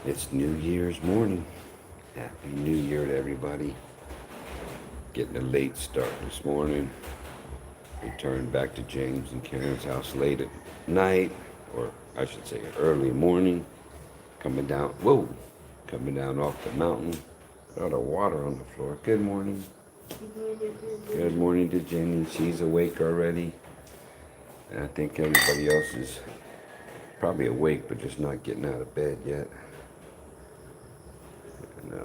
It's New Year's morning. Happy New Year to everybody. Getting a late start this morning. Returned back to James and Karen's house late at night, or I should say early morning. Coming down, whoa, coming down off the mountain. A lot of water on the floor. Good morning. Good morning to Jenny. She's awake already. And I think everybody else is probably awake, but just not getting out of bed yet. And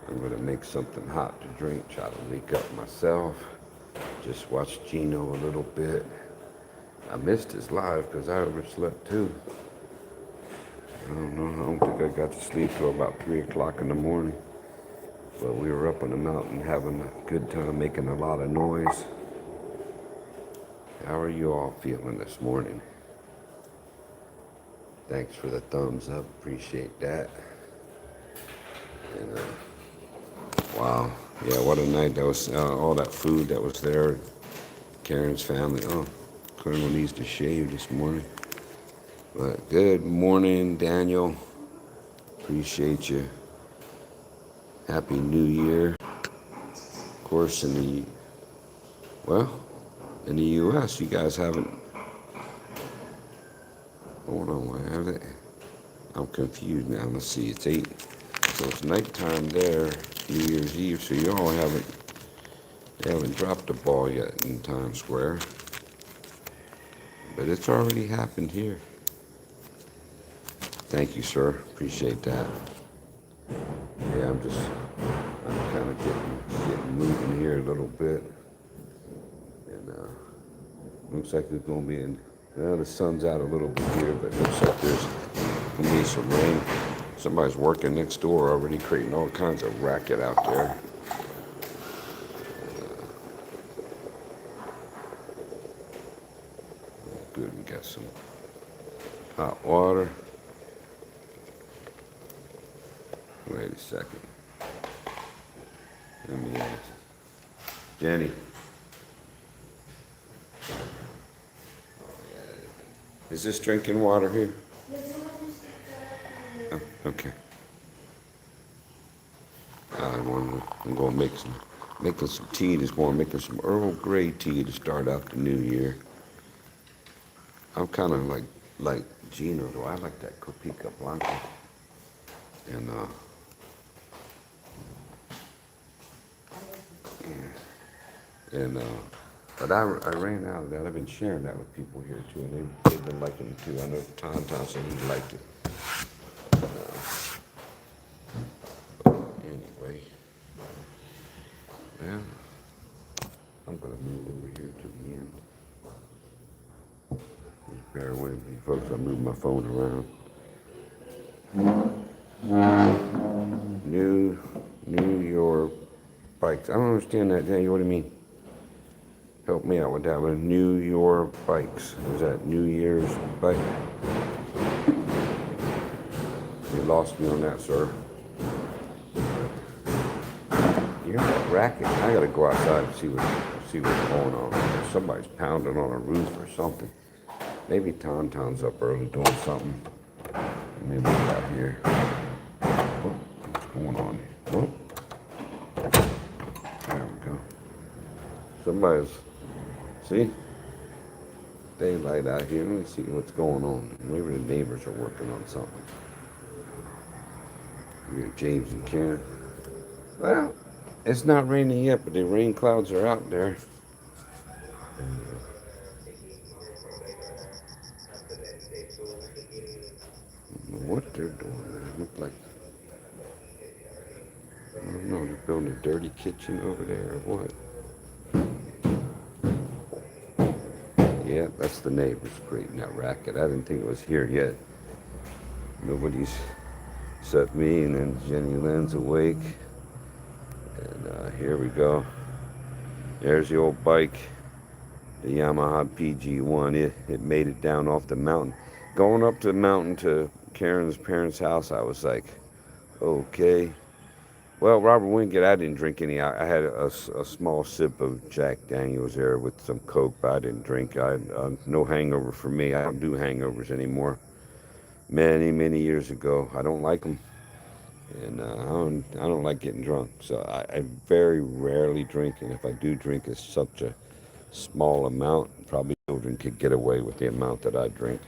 I'm gonna make something hot to drink, try to wake up myself. Just watch Gino a little bit. I missed his live because I overslept too. I don't know, I don't think I got to sleep till about 3 o'clock in the morning. But we were up on the mountain having a good time, making a lot of noise. How are you all feeling this morning? Thanks for the thumbs up, appreciate that. And wow, yeah, what a night. That was all that food that was there. Karen's family. Oh, Colonel needs to shave this morning. But good morning, Daniel. Appreciate you. Happy New Year. Of course, well, in the U.S., you guys haven't. Hold on, what have it? I'm confused now. Let's see, it's 8. So it's nighttime there, New Year's Eve. So you all haven't dropped the ball yet in Times Square. But it's already happened here. Thank you, sir. Appreciate that. Yeah, I'm kind of getting moving here a little bit. And looks like it's going to be well, the sun's out a little bit here, but looks like there's going to be some rain. Somebody's working next door already, creating all kinds of racket out there. Good, we got some hot water. Wait a second. Let me ask. Jenny. Is this drinking water here? Oh, okay. I'm going to making some tea this morning, making some Earl Grey tea to start out the new year. I'm kind of like Gino, though. I like that Copica Blanca. And but I ran out of that. I've been sharing that with people here too, and they've been liking it too. I know Tom said he liked it. Anyway, well, I'm gonna move over here to the end. Just bear with me, folks. I move my phone around. New York bikes. I don't understand that, Daniel. What do you mean? Help me out with that one. New York bikes. Is that New Year's bike? You lost me on that, sir. You got that racket. I gotta go outside and see what's going on. Somebody's pounding on a roof or something. Maybe Tonton's up early doing something. Maybe he's out here. Oh, what's going on here? Oh. There we go. Somebody's. See? Daylight out here. Let me see what's going on. Maybe the neighbors are working on something. We got James and Karen. Well, it's not raining yet, but the rain clouds are out there. I don't know what they're doing. It looks like, I don't know, they're building a dirty kitchen over there or what. Yeah, that's the neighbors creating that racket. I didn't think it was here yet. Nobody's except me, and then Jenny Lynn's awake. And here we go. There's the old bike, the Yamaha PG1. It made it down off the mountain. Going up to the mountain to Karen's parents' house, I was like, okay. Well, Robert Wingate, I didn't drink any. I had a small sip of Jack Daniels there with some Coke, but I didn't drink. No hangover for me. I don't do hangovers anymore. many, many years ago. I don't like them, and I don't like getting drunk. So I very rarely drink, and if I do drink, it's such a small amount. Probably children could get away with the amount that I drink.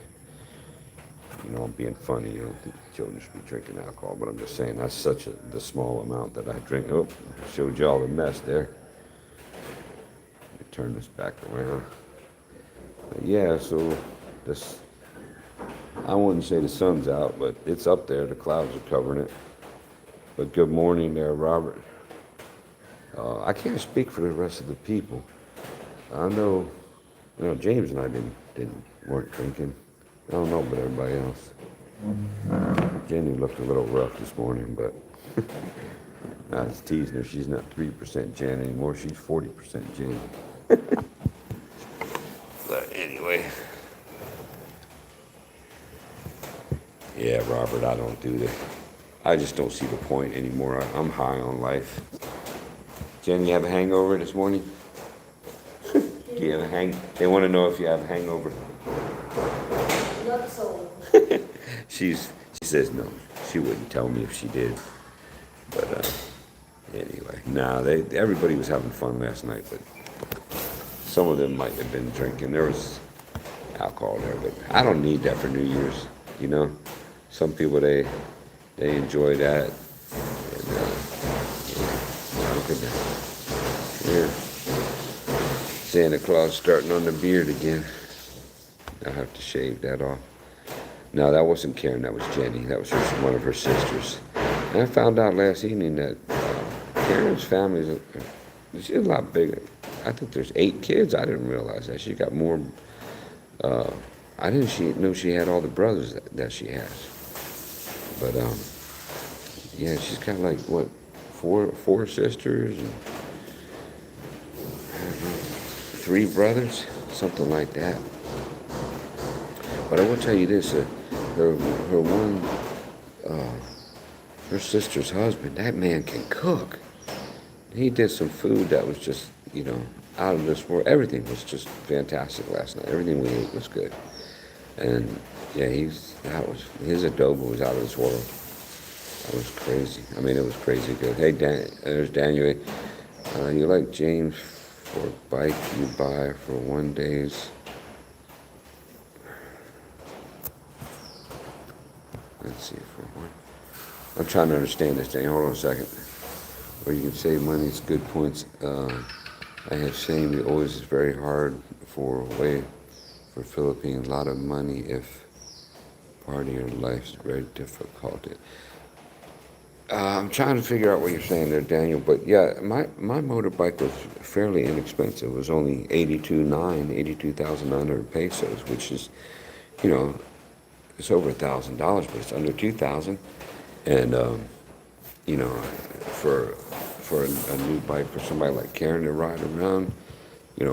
I'm being funny. You don't think children should be drinking alcohol, but I'm just saying that's such the small amount that I drink. Oh, showed you all the mess there. Let me turn this back around. But yeah, so this, I wouldn't say the sun's out, but it's up there. The clouds are covering it. But good morning there, Robert. I can't speak for the rest of the people. I know, James and I weren't drinking. I don't know about everybody else. Jenny looked a little rough this morning, but I was teasing her. She's not 3% Jen anymore. She's 40% Jen. But anyway, yeah, Robert, I don't do that. I just don't see the point anymore. I'm high on life. Jen, you have a hangover this morning? Do you have a They want to know if you have a hangover. Not so. She says no. She wouldn't tell me if she did. But anyway, everybody was having fun last night, but some of them might have been drinking. There was alcohol there, but I don't need that for New Year's. Some people they enjoy that. And, look at that. Yeah. Santa Claus starting on the beard again. I'll have to shave that off. No, that wasn't Karen. That was Jenny. That was one of her sisters. And I found out last evening that Karen's family she's a lot bigger. I think there's 8 kids. I didn't realize that. She got more. I didn't know she had all the brothers that she has. But yeah, she's got like what, four sisters and I don't know, 3 brothers, something like that. But I will tell you this: her sister's husband, that man can cook. He did some food that was just, out of this world. Everything was just fantastic last night. Everything we ate was good. And yeah, his adobo was out of this world. That was crazy. I mean, it was crazy good. Hey, there's Daniel. You like James for a bike you buy for 1 day's? Let's see for one. I'm trying to understand this thing. Hold on a second. Where you can save money, it's good points. I have seen it always is very hard for Philippines. A lot of money if party or life's very difficult. I'm trying to figure out what you're saying there, Daniel. But yeah, my motorbike was fairly inexpensive. It was only 82,900 pesos, which is, it's over $1,000, but it's under 2,000. And for a new bike for somebody like Karen to ride around,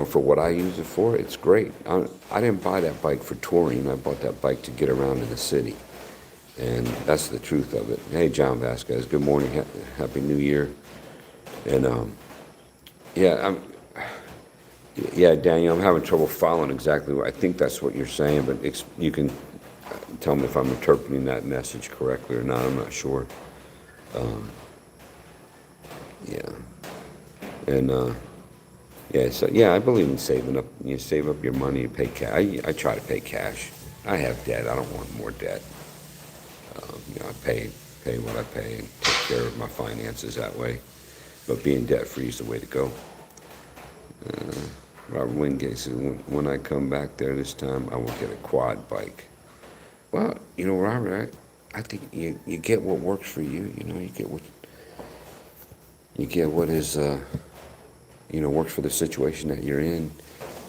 for what I use it for, it's great. I didn't buy that bike for touring. I bought that bike to get around in the city. And that's the truth of it. Hey, John Vasquez, good morning. Happy New Year. And yeah, Daniel, I'm having trouble following exactly what I think that's what you're saying, but you can tell me if I'm interpreting that message correctly or not. I'm not sure. Yeah. And yeah, so yeah, I believe in saving up. You save up your money and pay cash. I try to pay cash. I have debt. I don't want more debt. I pay what I pay and take care of my finances that way. But being debt free is the way to go. Robert Wingate says, when I come back there this time, I will get a quad bike. Well, Robert, I think you get what works for you. You get what is works for the situation that you're in.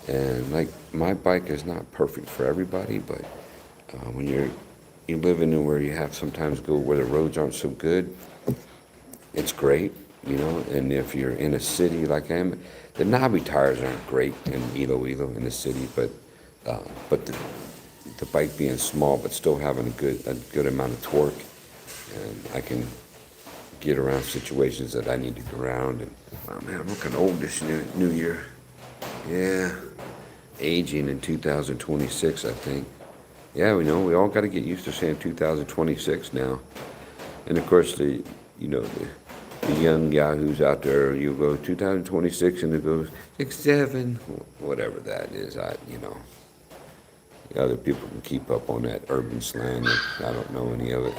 And like my bike is not perfect for everybody, but when you live in where you have sometimes go where the roads aren't so good, it's great, and if you're in a city like I am, the knobby tires aren't great in Iloilo in the city, but the bike being small but still having a good amount of torque, and I can get around situations that I need to get around. And oh man, I'm looking old this new year. Yeah, aging in 2026, I think. Yeah, we know. We all got to get used to saying 2026 now. And of course, the young guy who's out there, you go 2026, and it goes 67, whatever that is. Other people can keep up on that urban slang. I don't know any of it.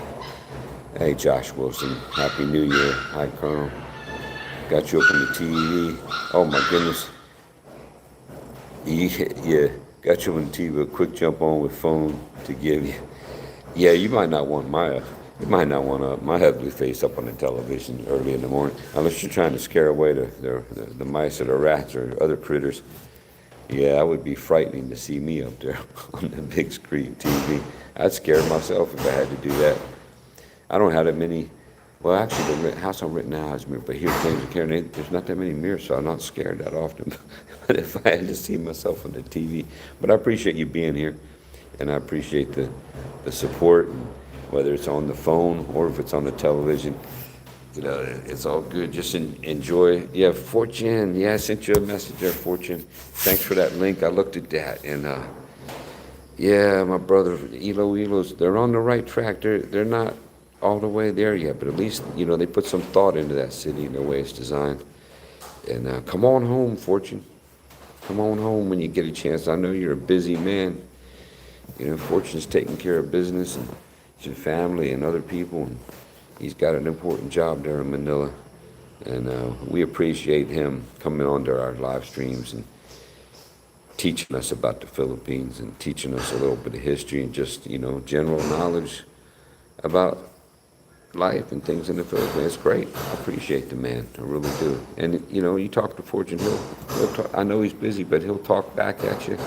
Hey, Josh Wilson, Happy New Year. Hi, Colonel. Got you up on the TV. Oh my goodness. Yeah, got you on the TV. A quick jump on with phone to give you. Yeah, you might not want my ugly face up on the television early in the morning, unless you're trying to scare away the mice or the rats or other critters. Yeah, that would be frightening to see me up there on the big screen TV. I'd scare myself if I had to do that. I don't have that many. Well, actually, the house I'm renting now has mirrors, but here, James and Karen, there's not that many mirrors, so I'm not scared that often. But if I had to see myself on the TV, but I appreciate you being here, and I appreciate the support, and whether it's on the phone or if it's on the television. It's all good. Just enjoy. Yeah, Fortune. Yeah, I sent you a message there, Fortune. Thanks for that link. I looked at that, and yeah, my brother, Elo's, they're on the right track. They're not all the way there yet, but at least, they put some thought into that city and the way it's designed. And come on home, Fortune. Come on home when you get a chance. I know you're a busy man. Fortune's taking care of business and his family and other people, and he's got an important job there in Manila. And we appreciate him coming onto our live streams and teaching us about the Philippines and teaching us a little bit of history and just, general knowledge about life and things in the Philippines. It's great. I appreciate the man. I really do. And, you talk to Fortune, he'll talk, I know he's busy, but he'll talk back at you.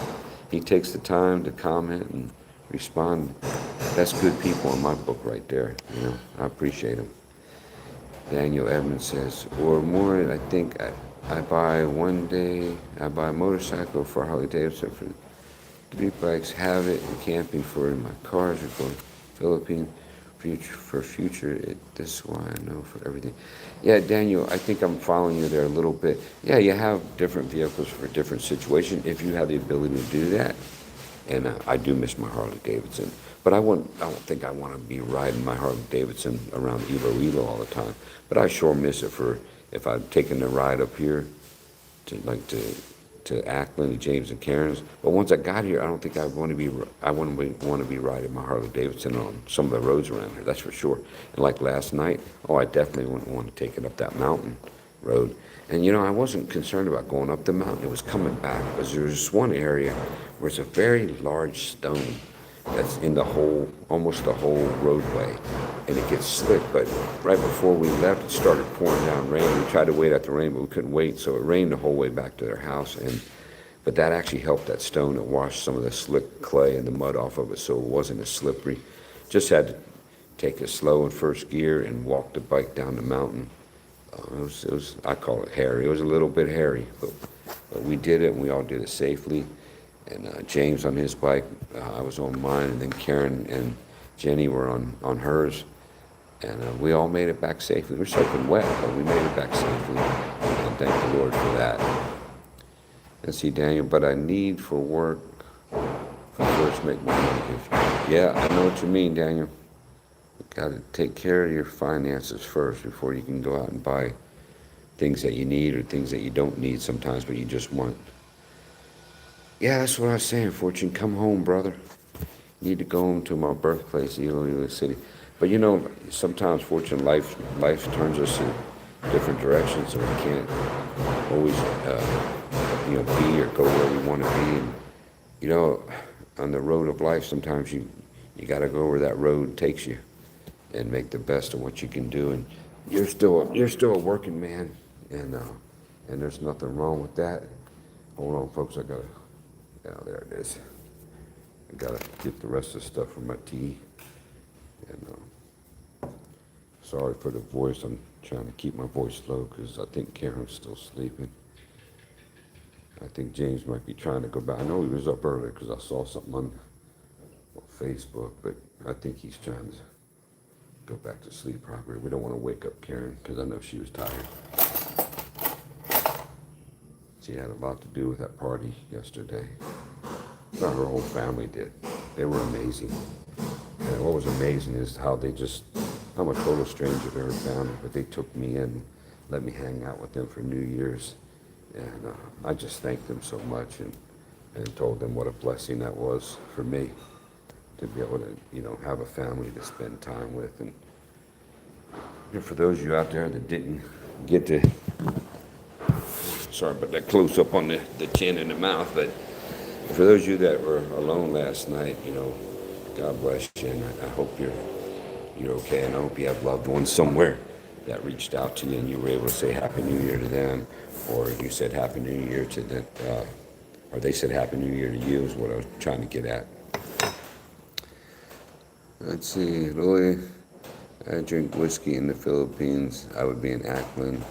He takes the time to comment and respond. That's good people in my book right there. I appreciate him. Daniel Edmonds says, or more, I think I buy a motorcycle for Harley Davidson for 3 bikes, have it, and camping for my cars or for Philippines. Future, this is why I know for everything. Yeah, Daniel, I think I'm following you there a little bit. Yeah, you have different vehicles for different situations if you have the ability to do that. And I do miss my Harley Davidson, but I don't think I want to be riding my Harley Davidson around Iloilo all the time. But I sure miss it for if I'm taking the ride up here to Ackland and James and Karen's. But once I got here, I don't think I want to be riding my Harley Davidson on some of the roads around here. That's for sure. And like last night, I definitely wouldn't want to take it up that mountain road. And I wasn't concerned about going up the mountain. It was coming back because there was this one area where it's a very large stone that's in almost the whole roadway, and it gets slick. But right before we left, it started pouring down rain. We tried to wait out the rain, but we couldn't wait, so it rained the whole way back to their house. But that actually helped that stone to wash some of the slick clay and the mud off of it, so it wasn't as slippery. Just had to take it slow in first gear and walk the bike down the mountain. It was I call it hairy. It was a little bit hairy, but we did it, and we all did it safely. And James on his bike, I was on mine, and then Karen and Jenny were on hers. And we all made it back safely. We were soaking wet, but we made it back safely. And thank the Lord for that. Let's see, Daniel, but I need for work for first make my money. Yeah, I know what you mean, Daniel. You got to take care of your finances first before you can go out and buy things that you need or things that you don't need sometimes, but you just want. Yeah, that's what I was saying, Fortune. Come home, brother. Need to go home to my birthplace, Iloilo City. But sometimes, Fortune, life turns us in different directions, so we can't always, be or go where we want to be. And, on the road of life, sometimes you got to go where that road takes you and make the best of what you can do. And you're still a working man, and there's nothing wrong with that. Hold on, folks. There it is. I gotta get the rest of the stuff from my tea. And sorry for the voice. I'm trying to keep my voice low because I think Karen's still sleeping. I think James might be trying to go back. I know he was up earlier because I saw something on Facebook, but I think he's trying to go back to sleep probably. We don't want to wake up Karen because I know she was tired. She had a lot to do with that party yesterday. Well, her whole family did. They were amazing. And what was amazing is how I'm a total stranger to her family, but they took me in, let me hang out with them for New Year's. And I just thanked them so much and told them what a blessing that was for me to be able to, have a family to spend time with. And for those of you out there that didn't get to, sorry about that close up on the chin and the mouth, but for those of you that were alone last night, God bless you, and I hope you're okay, and I hope you have loved ones somewhere that reached out to you and you were able to say Happy New Year to them, or you said Happy New Year to them, or they said Happy New Year to you is what I was trying to get at. Let's see, Louis, I drink whiskey in the Philippines. I would be in Akron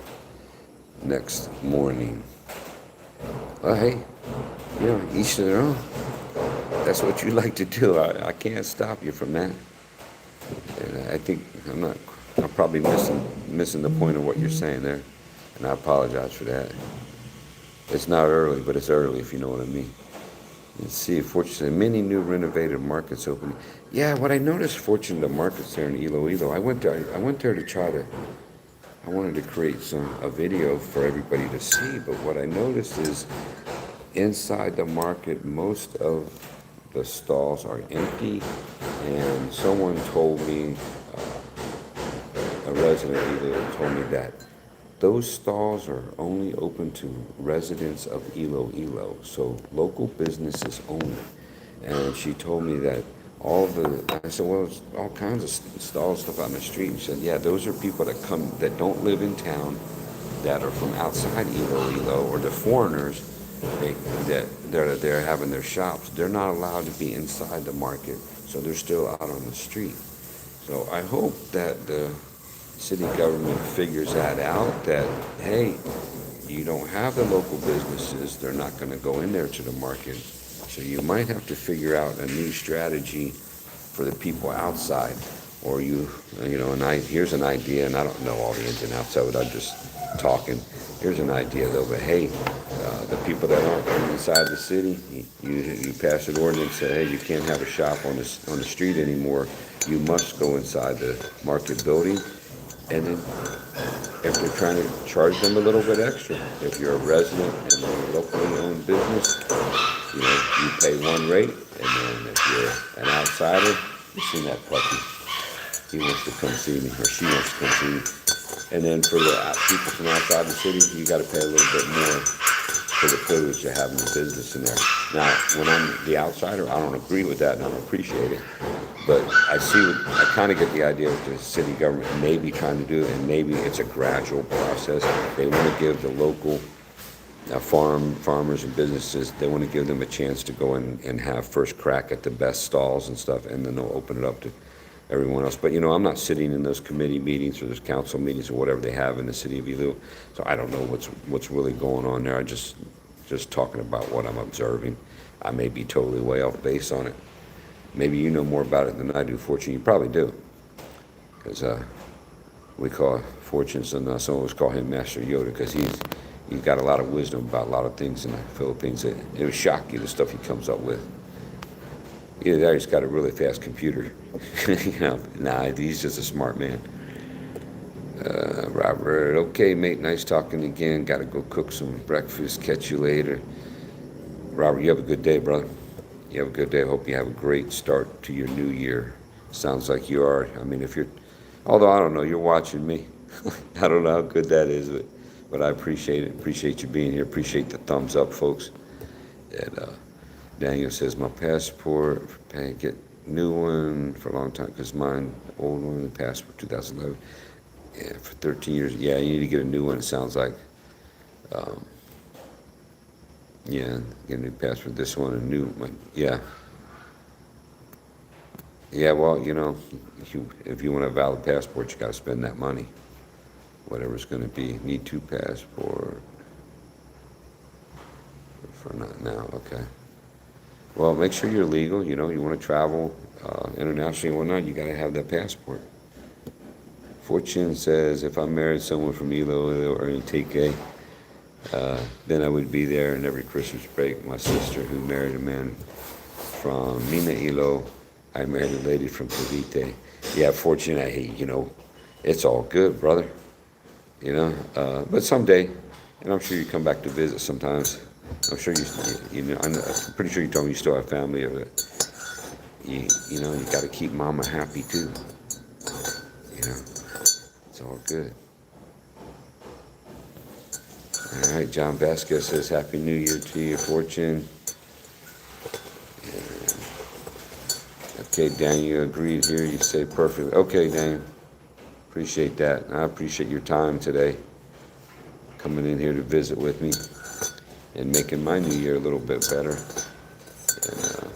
next morning. Well, hey, each to their own. That's what you like to do. I can't stop you from that. And I think I'm probably missing the point of what you're saying there, and I apologize for that. It's not early, but it's early, if you know what I mean. Let's see, fortunately, many new renovated markets opening. Yeah, what I noticed, fortunately, the markets there in Iloilo, I went there to I wanted to create a video for everybody to see, but what I noticed is inside the market, most of the stalls are empty, and someone told me, a resident either told me that those stalls are only open to residents of Iloilo, so local businesses only. And she told me that I said, well, it's all kinds of stalls, stuff out in the street. And she said, yeah, those are people that don't live in town, that are from outside Iloilo, or the foreigners that they're having their shops. They're not allowed to be inside the market, so they're still out on the street. So I hope that the city government figures that out, that, hey, you don't have the local businesses, they're not going to go in there to the market. So you might have to figure out a new strategy for the people outside. Or here's an idea, and I don't know all the ins and outs of it, I'm just talking. Here's an idea though, but hey, the people that aren't inside the city, you pass an ordinance, say, hey, you can't have a shop on the street anymore. You must go inside the market building. And then if they're trying to charge them a little bit extra, if you're a resident and a locally owned business, you pay one rate, and then if you're an outsider, you've seen that puppy. He wants to come see me, or she wants to come see me. And then for the people from outside the city, you got to pay a little bit more for the privilege of having a business in there. Now, when I'm the outsider, I don't agree with that, and I don't appreciate it. But I kind of get the idea that the city government may be trying to do, and maybe it's a gradual process. They want to give the local farmers and businesses, they want to give them a chance to go in and have first crack at the best stalls and stuff, and then they'll open it up to everyone else. But I'm not sitting in those committee meetings or those council meetings or whatever they have in the city of Iloilo, so I don't know what's really going on there. I just talking about what I'm observing. I may be totally way off base on it. Maybe you know more about it than I do. Fortune, you probably do, because we call Fortune, some always call him Master Yoda, because he's got a lot of wisdom about a lot of things in the Philippines. It would shock you, the stuff he comes up with. Either that, or he's got a really fast computer. He's just a smart man. Robert, okay, mate, nice talking again. Got to go cook some breakfast. Catch you later. Robert, you have a good day, brother. You have a good day. I hope you have a great start to your new year. Sounds like you are. I mean, although I don't know, you're watching me. I don't know how good that is, but I appreciate it. Appreciate you being here. Appreciate the thumbs up, folks. And Daniel says, my passport, get new one for a long time, because mine, old one, the passport, 2011. Yeah, for 13 years. Yeah, you need to get a new one, it sounds like. Yeah, get a new passport. This one, a new one. Yeah. Yeah, well, if you want a valid passport, you got to spend that money. Whatever it's going to be. Need 2 passport. For not now, okay. Well, make sure you're legal. You want to travel internationally and whatnot, you got to have that passport. Fortune says, if I married someone from Iloilo or Antique, then I would be there, and every Christmas break, my sister who married a man from Mina Ilo. I married a lady from Cavite. Yeah, fortunately, it's all good, brother. But someday, and I'm sure you come back to visit sometimes. I'm sure I'm pretty sure you told me you still have family. You got to keep mama happy too. It's all good. All right, John Vasquez says, Happy New Year to you, Fortune. Okay, Daniel, agreed here. You say perfect. Okay, Daniel. Appreciate that. I appreciate your time today, coming in here to visit with me and making my new year a little bit better. And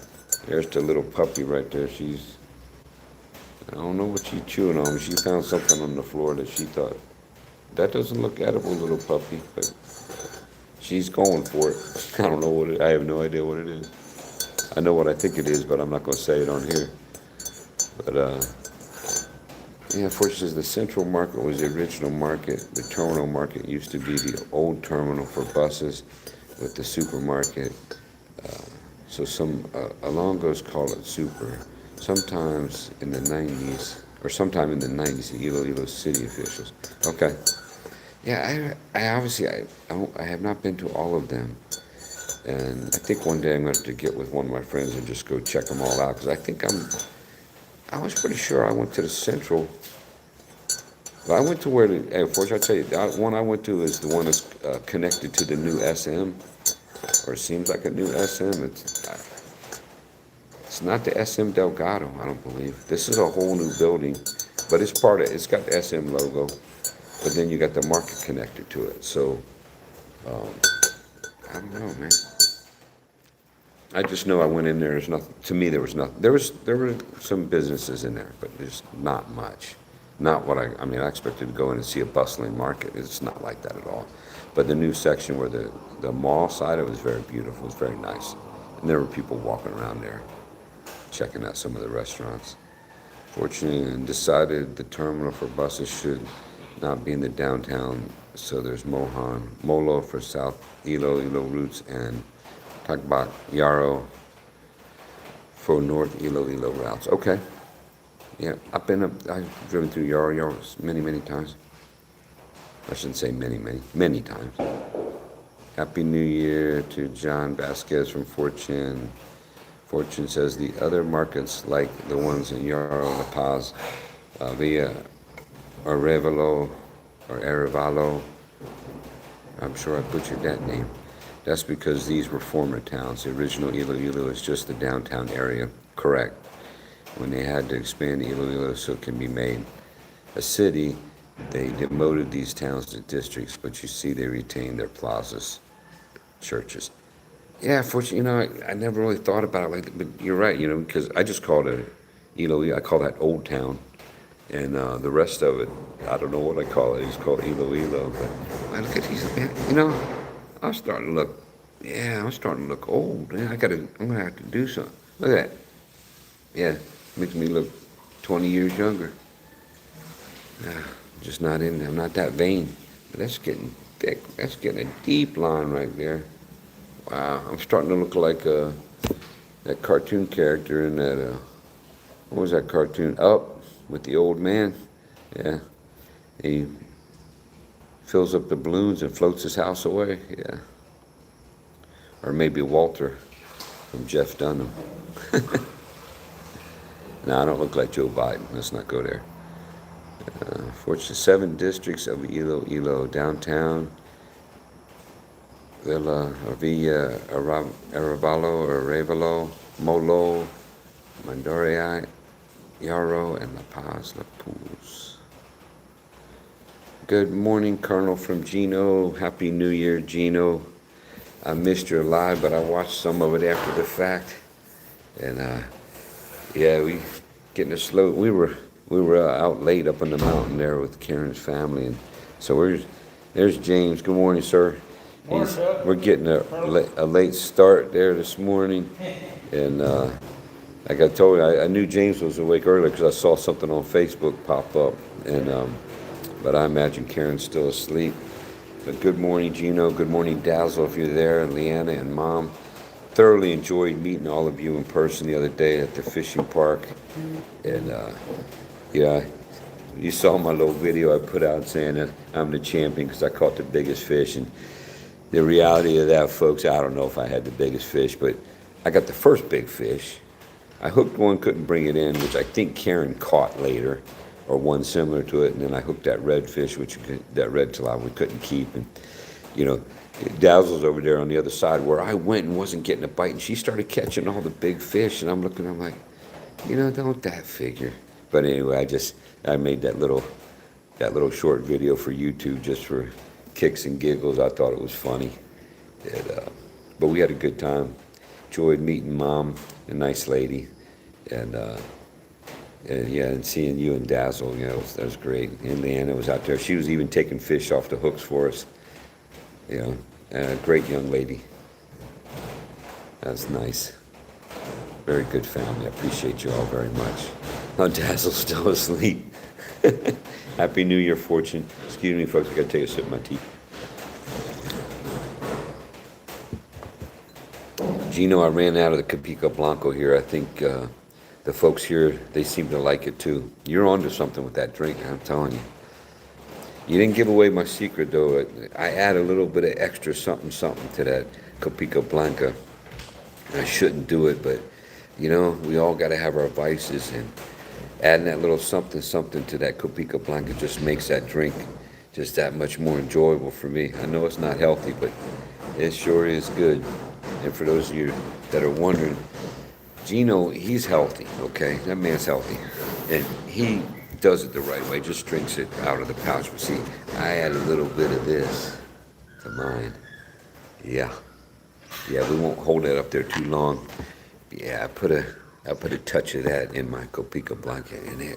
there's the little puppy right there. I don't know what she's chewing on, but she found something on the floor that she thought, that doesn't look edible, little puppy, but she's going for it. I don't know what I have no idea what it is. I know what I think it is, but I'm not going to say it on here. But, yeah, fortunately, the Central Market was the original market. The Terminal Market used to be the old terminal for buses with the supermarket. So some Alongos call it super. Sometimes in the 90s, or sometime in the 90s, the Iloilo city officials. Okay. Yeah, I obviously, I have not been to all of them. And I think one day I'm going to have to get with one of my friends and just go check them all out. Because I was pretty sure I went to the Central. Well, I went to where, unfortunately, I'll tell you, the one I went to is the one that's connected to the new SM, or it seems like a new SM. It's not the SM Delgado, I don't believe. This is a whole new building, but it's got the SM logo, but then you got the market connected to it. So, I don't know, man. I just know I went in there. There's nothing. To me, there was nothing. There were some businesses in there, but there's not much. Not what I mean. I expected to go in and see a bustling market. It's not like that at all. But the new section where the mall side of it was very beautiful. It was very nice, and there were people walking around there, checking out some of the restaurants. Fortunately, and decided the terminal for buses should not be in the downtown. So there's Molo for South Iloilo routes, and Tagbak Yarrow for North Iloilo routes. Okay. Yeah, I've driven through Yarrow many times. I shouldn't say many times. Happy New Year to John Vasquez from Fortune. Fortune says the other markets, like the ones in Yarrow, La Paz, via Arevalo, I'm sure I butchered that name. That's because these were former towns. The original Iloilo is just the downtown area. Correct. When they had to expand Iloilo so it can be made a city, they demoted these towns to districts, but you see they retained their plazas, churches. Yeah, fortunately, I never really thought about it like that, but you're right, because I just called it Iloilo. I call that Old Town, and the rest of it, I don't know what I call it. It's called Iloilo, but man, look at these, man, I'm starting to look old, man. I'm gonna have to do something. Look at that. Yeah, makes me look 20 years younger. Just not in there. I'm not that vain. But that's getting thick. That's getting a deep line right there. Wow, I'm starting to look like that cartoon character in that, what was that cartoon? Up, with the old man. Yeah. He fills up the balloons and floats his house away. Yeah. Or maybe Walter from Jeff Dunham. No, I don't look like Joe Biden. Let's not go there. Fortunately, 7 districts of Iloilo downtown. Villa Arevalo, Molo, Mandoria, Yarrow, and La Paz, La Puz. Good morning, Colonel from Gino. Happy New Year, Gino. I missed your live, but I watched some of it after the fact. And yeah, we getting it slow. We were out late up on the mountain there with Karen's family, and so there's James. Good morning, sir. We're getting a late start there this morning, and like I told you, I knew James was awake earlier because I saw something on Facebook pop up, and but I imagine Karen's still asleep. But good morning, Gino. Good morning, Dazzle, if you're there, and Leanna and Mom. thoroughly enjoyed meeting all of you in person the other day at the fishing park. And yeah, you saw my little video I put out saying that I'm the champion because I caught the biggest fish. And the reality of that, folks, I don't know if I had the biggest fish, but I got the first big fish. I hooked one, couldn't bring it in, which I think Karen caught later, or one similar to it, and then I hooked that redfish, that red tilapia we couldn't keep. And you know, Dazzle's over there on the other side where I went and wasn't getting a bite, and she started catching all the big fish, and I'm like, don't that figure? But anyway, I made that little short video for YouTube just for kicks and giggles. I thought it was funny, but we had a good time. Enjoyed meeting Mom, a nice lady, and yeah, and seeing you and Dazzle, that was great. And Leanna was out there. She was even taking fish off the hooks for us. Great young lady. That's nice. Very good family. I appreciate you all very much. Oh, Dazzle's still asleep. Happy New Year, Fortune. Excuse me, folks. I gotta take a sip of my tea. Gino, I ran out of the Capica Blanco here. I think the folks here, they seem to like it too. You're onto something with that drink, I'm telling you. You didn't give away my secret, though. I add a little bit of extra something to that Capica Blanca. I shouldn't do it, but, we all got to have our vices, and adding that little something to that Capica Blanca just makes that drink just that much more enjoyable for me. I know it's not healthy, but it sure is good. And for those of you that are wondering, Gino, he's healthy, okay? That man's healthy. And he does it the right way, just drinks it out of the pouch. But see, I add a little bit of this to mine. Yeah, we won't hold that up there too long. Yeah, I put a touch of that in my Copica Blanca, and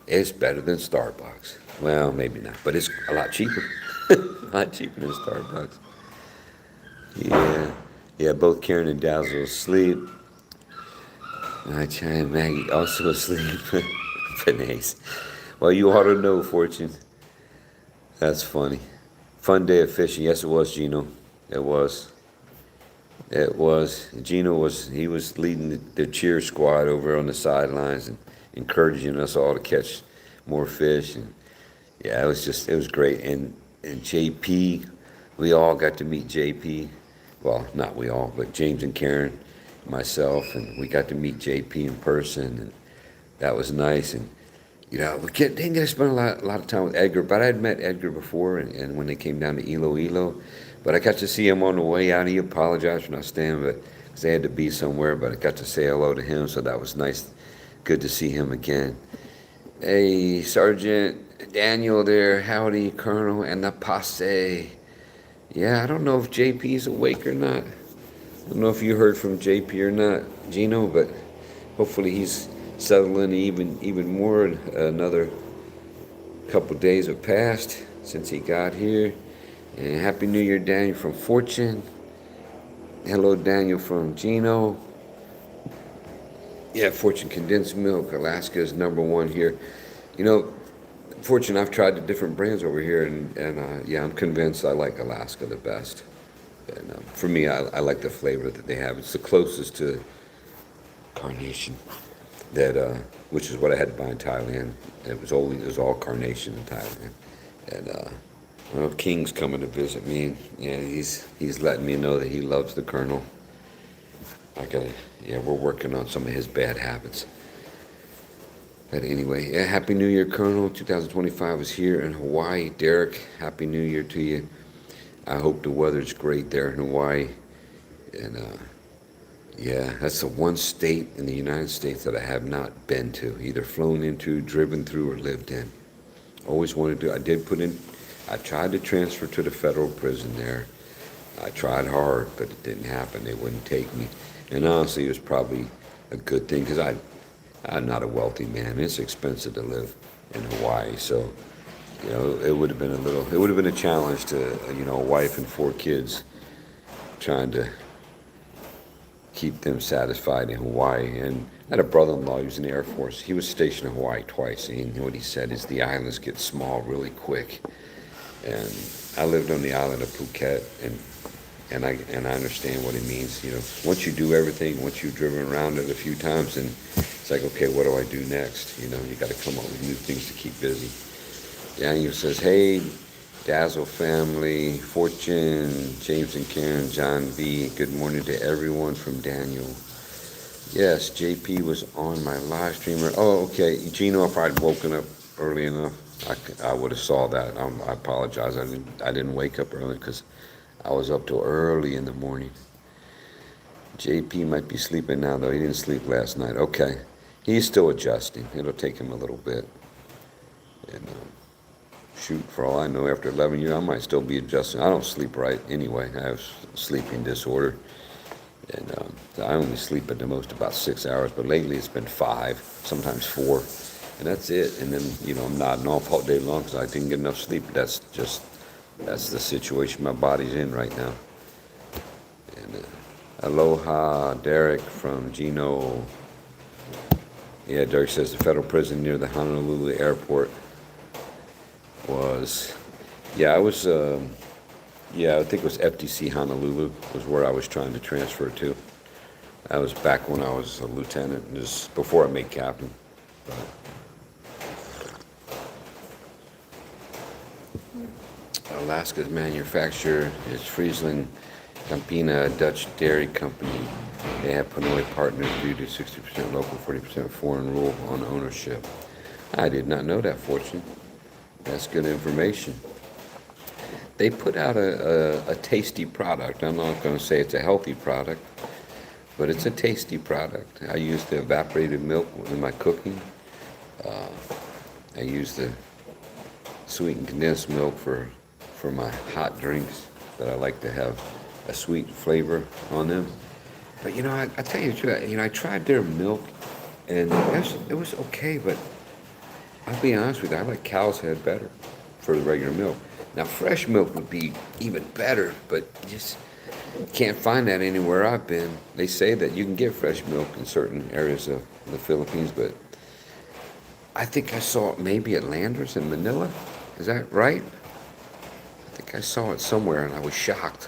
it's better than Starbucks. Well, maybe not, but it's a lot cheaper. A lot cheaper than Starbucks. Yeah, both Karen and Dazzle asleep. My China Maggie also asleep. Finesse. Well, you ought to know, Fortune. That's funny. Fun day of fishing. Yes, it was, Gino. It was. Gino was leading the cheer squad over on the sidelines and encouraging us all to catch more fish. And yeah, it was great. And JP, we all got to meet JP. Well, not we all, but James and Karen, myself, and we got to meet JP in person, and that was nice. And we didn't get to spend a lot of time with Edgar, but I'd met Edgar before, and when they came down to Iloilo, but I got to see him on the way out. He apologized for not staying, but because they had to be somewhere, but I got to say hello to him, so that was nice. Good to see him again. Hey, Sergeant Daniel there, howdy, Colonel, and the posse. Yeah, I don't know if JP's awake or not. I don't know if you heard from JP or not, Gino, but hopefully he's settling even more. Another couple days have passed since he got here. And Happy New Year, Daniel from Fortune. Hello, Daniel from Gino. Yeah, Fortune Condensed Milk. Alaska is #1 here. Fortune, I've tried the different brands over here, and yeah, I'm convinced I like Alaska the best. And for me, I like the flavor that they have. It's the closest to carnation, which is what I had to buy in Thailand. It was all carnation in Thailand. And King's coming to visit me. Yeah, he's letting me know that he loves the Colonel. We're working on some of his bad habits. But anyway, yeah, Happy New Year, Colonel. 2025 is here in Hawaii. Derek, Happy New Year to you. I hope the weather's great there in Hawaii. And yeah, that's the one state in the United States that I have not been to, either flown into, driven through, or lived in. Always wanted to. I tried to transfer to the federal prison there. I tried hard, but it didn't happen. They wouldn't take me. And honestly, it was probably a good thing because I'm not a wealthy man. It's expensive to live in Hawaii, so it would have been a challenge to a wife and 4 kids trying to keep them satisfied in Hawaii. And I had a brother-in-law, he was in the Air Force. He was stationed in Hawaii twice, and what he said is the islands get small really quick. And I lived on the island of Phuket, and and I understand what it means. Once you do everything, once you've driven around it a few times, and it's like, okay, what do I do next? You got to come up with new things to keep busy. Daniel says, hey, Dazzle family, Fortune, James and Karen, John V. Good morning to everyone from Daniel. Yes, JP was on my live streamer. Oh, okay. Gino, if I'd woken up early enough, I would have saw that. I apologize. I didn't wake up early because I was up till early in the morning. JP might be sleeping now, though. He didn't sleep last night. Okay. He's still adjusting. It'll take him a little bit. And shoot, for all I know, after 11 years, I might still be adjusting. I don't sleep right anyway. I have sleeping disorder. And I only sleep at the most about 6 hours, but lately it's been 5, sometimes 4, and that's it. And then, I'm nodding off all day long because I didn't get enough sleep. That's the situation my body's in right now. And aloha, Derek from Gino. Yeah, Derek says the federal prison near the Honolulu airport was, I was, I think it was FTC Honolulu was where I was trying to transfer to. That was back when I was a lieutenant, just before I made captain. Alaska's manufacturer is Friesland Campina, a Dutch dairy company. They have Pinoy partners due to 60% local, 40% foreign rule on ownership. I did not know that, Fortune. That's good information. They put out a tasty product. I'm not going to say it's a healthy product, but it's a tasty product. I use the evaporated milk in my cooking. I use the sweetened condensed milk for my hot drinks, that I like to have a sweet flavor on them. But I tell you the truth, I tried their milk, and it was okay, but I'll be honest with you, I like cow's head better for the regular milk. Now, fresh milk would be even better, but you just can't find that anywhere I've been. They say that you can get fresh milk in certain areas of the Philippines, but I think I saw it maybe at Landers in Manila. Is that right? I think I saw it somewhere, and I was shocked.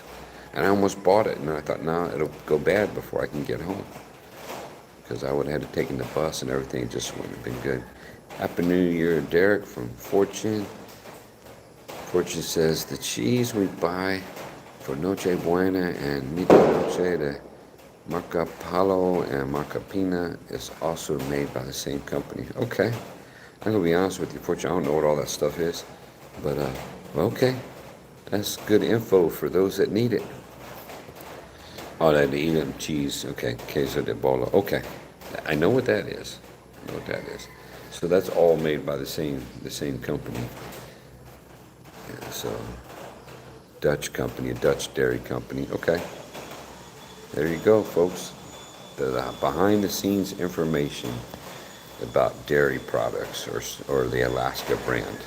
And I almost bought it, and I thought, no, it'll go bad before I can get home. Because I would have had to take the bus and everything. It just wouldn't have been good. Happy New Year, Derek from Fortune. Fortune says, the cheese we buy for Noche Buena and Mita Noche de Marcapalo and Marcapina is also made by the same company. Okay. I'm going to be honest with you, Fortune, I don't know what all that stuff is. But, okay. That's good info for those that need it. Oh, that Edam cheese. Okay. Queso de bola. Okay. I know what that is. So that's all made by the same company. Yeah, so Dutch company, a Dutch dairy company. Okay. There you go, folks. The behind the scenes information about dairy products or the Alaska brand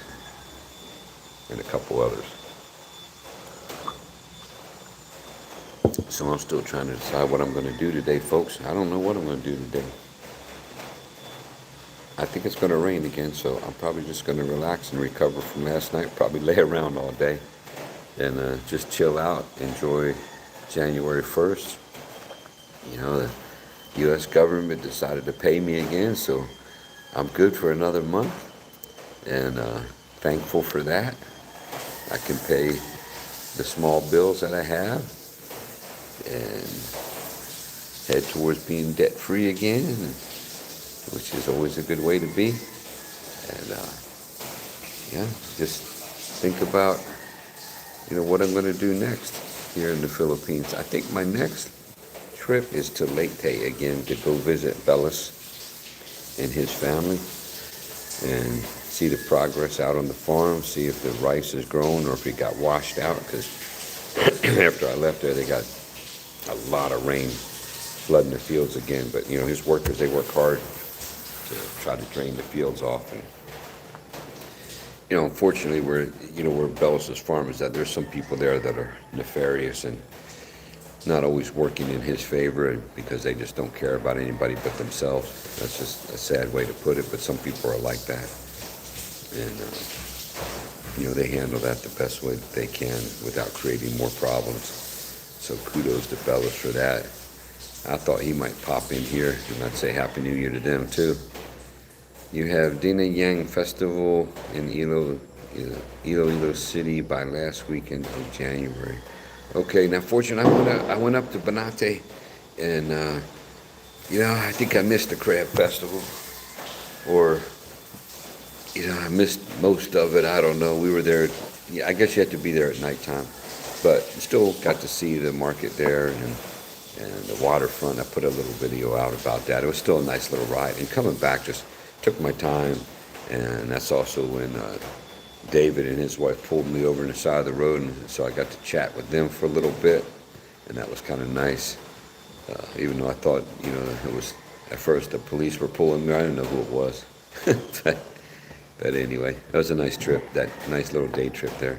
and a couple others. So I'm still trying to decide what I'm going to do today, folks. I don't know what I'm going to do today. I think it's going to rain again, so I'm probably just going to relax and recover from last night. Probably lay around all day and just chill out, enjoy January 1st. The U.S. government decided to pay me again, so I'm good for another month, and thankful for that. I can pay the small bills that I have and head towards being debt-free again, which is always a good way to be. And just think about, what I'm going to do next here in the Philippines. I think my next trip is to Leyte again to go visit Bellis and his family and see the progress out on the farm, see if the rice is grown or if it got washed out, because after I left there, they got a lot of rain flooding the fields again. But, his workers, they work hard to try to drain the fields off. And, unfortunately, where Bellis's farm is, that there's some people there that are nefarious and not always working in his favor because they just don't care about anybody but themselves. That's just a sad way to put it, but some people are like that. And, they handle that the best way that they can without creating more problems. So kudos to Bellas for that. I thought he might pop in here and I'd say Happy New Year to them too. You have Dina Yang Festival in Iloilo City by last weekend of January. Okay, now fortunately I went up to Banate and I think I missed the crab festival, or I missed most of it. I don't know. We were there. Yeah, I guess you had to be there at nighttime, but still got to see the market there and the waterfront. I put a little video out about that. It was still a nice little ride. And coming back, just took my time. And that's also when David and his wife pulled me over on the side of the road, and so I got to chat with them for a little bit, and that was kind of nice. Even though I thought, it was at first the police were pulling me. I didn't know who it was. But anyway, that was a nice trip, that nice little day trip there.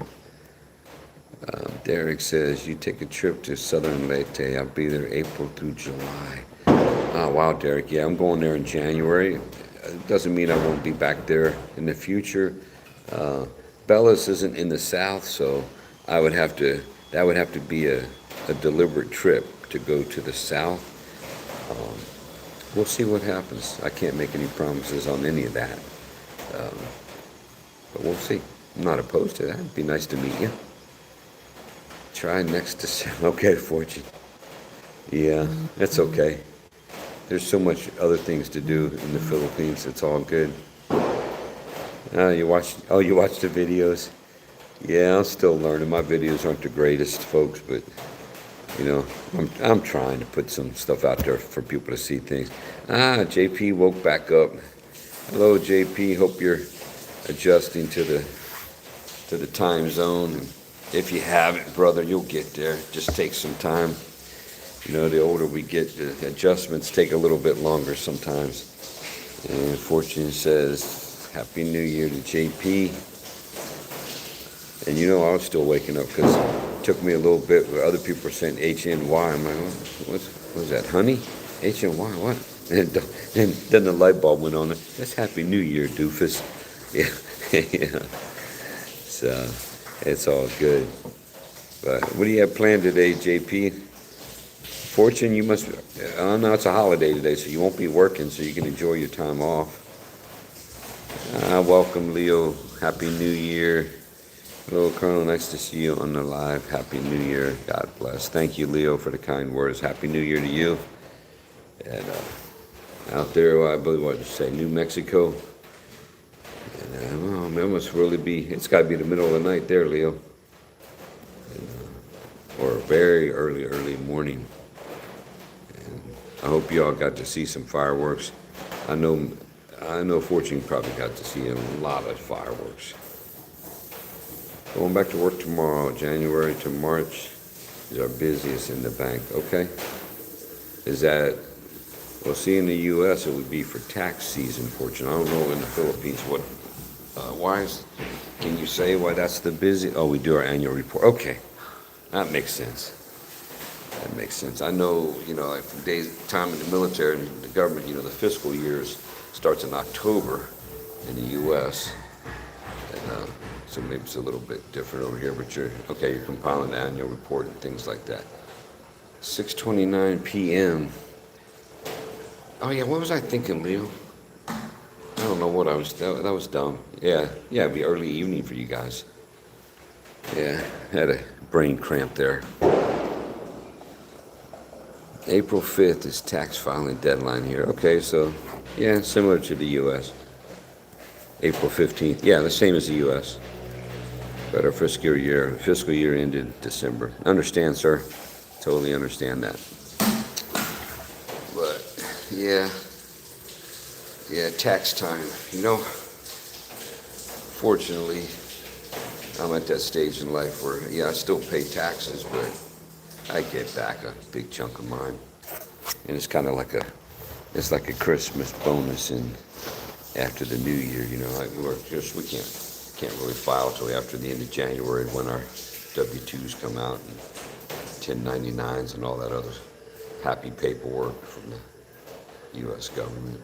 Derek says, you take a trip to Southern Leyte. I'll be there April through July. Oh, wow, Derek. Yeah, I'm going there in January. It doesn't mean I won't be back there in the future. Bellas isn't in the south, so that would have to be a deliberate trip to go to the south. We'll see what happens. I can't make any promises on any of that. But we'll see. I'm not opposed to that. It'd be nice to meet you. Try next December. Okay, Fortune. Yeah, that's okay. There's so much other things to do in the Philippines. It's all good. You watch the videos? Yeah, I'm still learning. My videos aren't the greatest, folks, but I'm trying to put some stuff out there for people to see things. JP woke back up. Hello, JP. Hope you're adjusting to the time zone. If you haven't, brother, you'll get there. Just take some time. The older we get, the adjustments take a little bit longer sometimes. And Fortune says, Happy New Year to JP. And I was still waking up because it took me a little bit where other people were saying HNY. I'm like, what was that, honey? HNY, what? And then the light bulb went on. That's Happy New Year, doofus. Yeah. So it's all good. But what do you have planned today, JP? Fortune, you must. No, it's a holiday today, so you won't be working, so you can enjoy your time off. Welcome, Leo. Happy New Year. Hello, Colonel. Nice to see you on the live. Happy New Year. God bless. Thank you, Leo, for the kind words. Happy New Year to you. And out there, I believe what to say, New Mexico. And it must really be. It's got to be the middle of the night there, Leo, or very early morning. And I hope you all got to see some fireworks. I know Fortune probably got to see a lot of fireworks. Going back to work tomorrow. January to March is our busiest in the bank. Okay. Is that, well, see, in the U.S. it would be for tax season, Fortune. I don't know in the Philippines what, can you say why that's the busy? Oh, we do our annual report. Okay. That makes sense. That makes sense. I know, like from time in the military and the government, the fiscal years starts in October in the U.S. And so maybe it's a little bit different over here, but you're compiling the annual report and things like that. 6:29 p.m. Oh yeah, what was I thinking, Leo? I don't know what I was. That was dumb. Yeah, it'd be early evening for you guys. Yeah, had a brain cramp there. April 5th is tax filing deadline here. Okay, so yeah, similar to the U.S. April 15th. Yeah, the same as the U.S. But our fiscal year ended December. Understand, sir? Totally understand that. But yeah, tax time. Fortunately, I'm at that stage in life where, I still pay taxes, but I get back a big chunk of mine. And it's kind of like it's like a Christmas bonus after the new year, like we can't really file till after the end of January when our W-2s come out and 1099s and all that other happy paperwork from the U.S. government.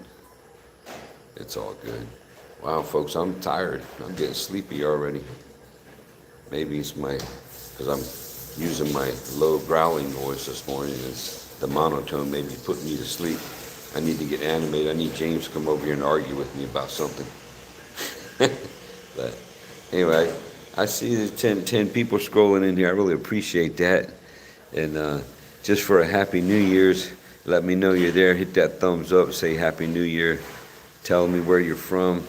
It's all good. Wow, folks, I'm tired. I'm getting sleepy already. Maybe it's because I'm using my low growling noise this morning. It's the monotone maybe put me to sleep. I need to get animated. I need James to come over here and argue with me about something. But anyway, I see the 10 people scrolling in here. I really appreciate that. And just for a Happy New Year's, let me know you're there. Hit that thumbs up. Say Happy New Year. Tell me where you're from.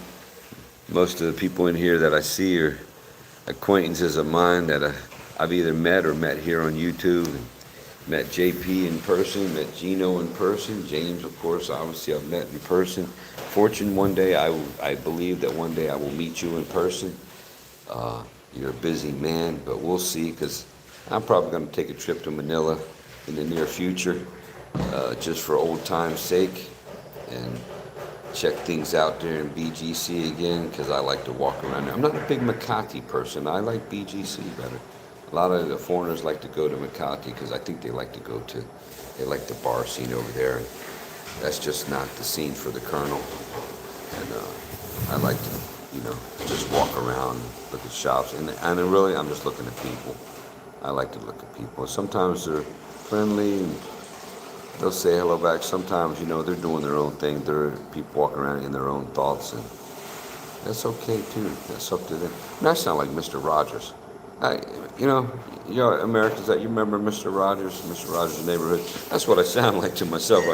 Most of the people in here that I see are acquaintances of mine that I've either met or met here on YouTube. Met JP in person, met Gino in person. James, of course, obviously I've met in person. Fortune, one day, I believe that one day I will meet you in person. You're a busy man, but we'll see, because I'm probably going to take a trip to Manila in the near future, just for old time's sake, and check things out there in BGC again, because I like to walk around there. I'm not a big Makati person. I like BGC better. A lot of the foreigners like to go to Makati because I think they like the bar scene over there. And that's just not the scene for the Colonel. And I like to, just walk around, look at shops. And really, I'm just looking at people. I like to look at people. Sometimes they're friendly and they'll say hello back. Sometimes, they're doing their own thing. They're people walking around in their own thoughts, and that's okay too. That's up to them. And I sound like Mr. Rogers. Americans, that you remember Mr. Rogers' Neighborhood. That's what I sound like to myself.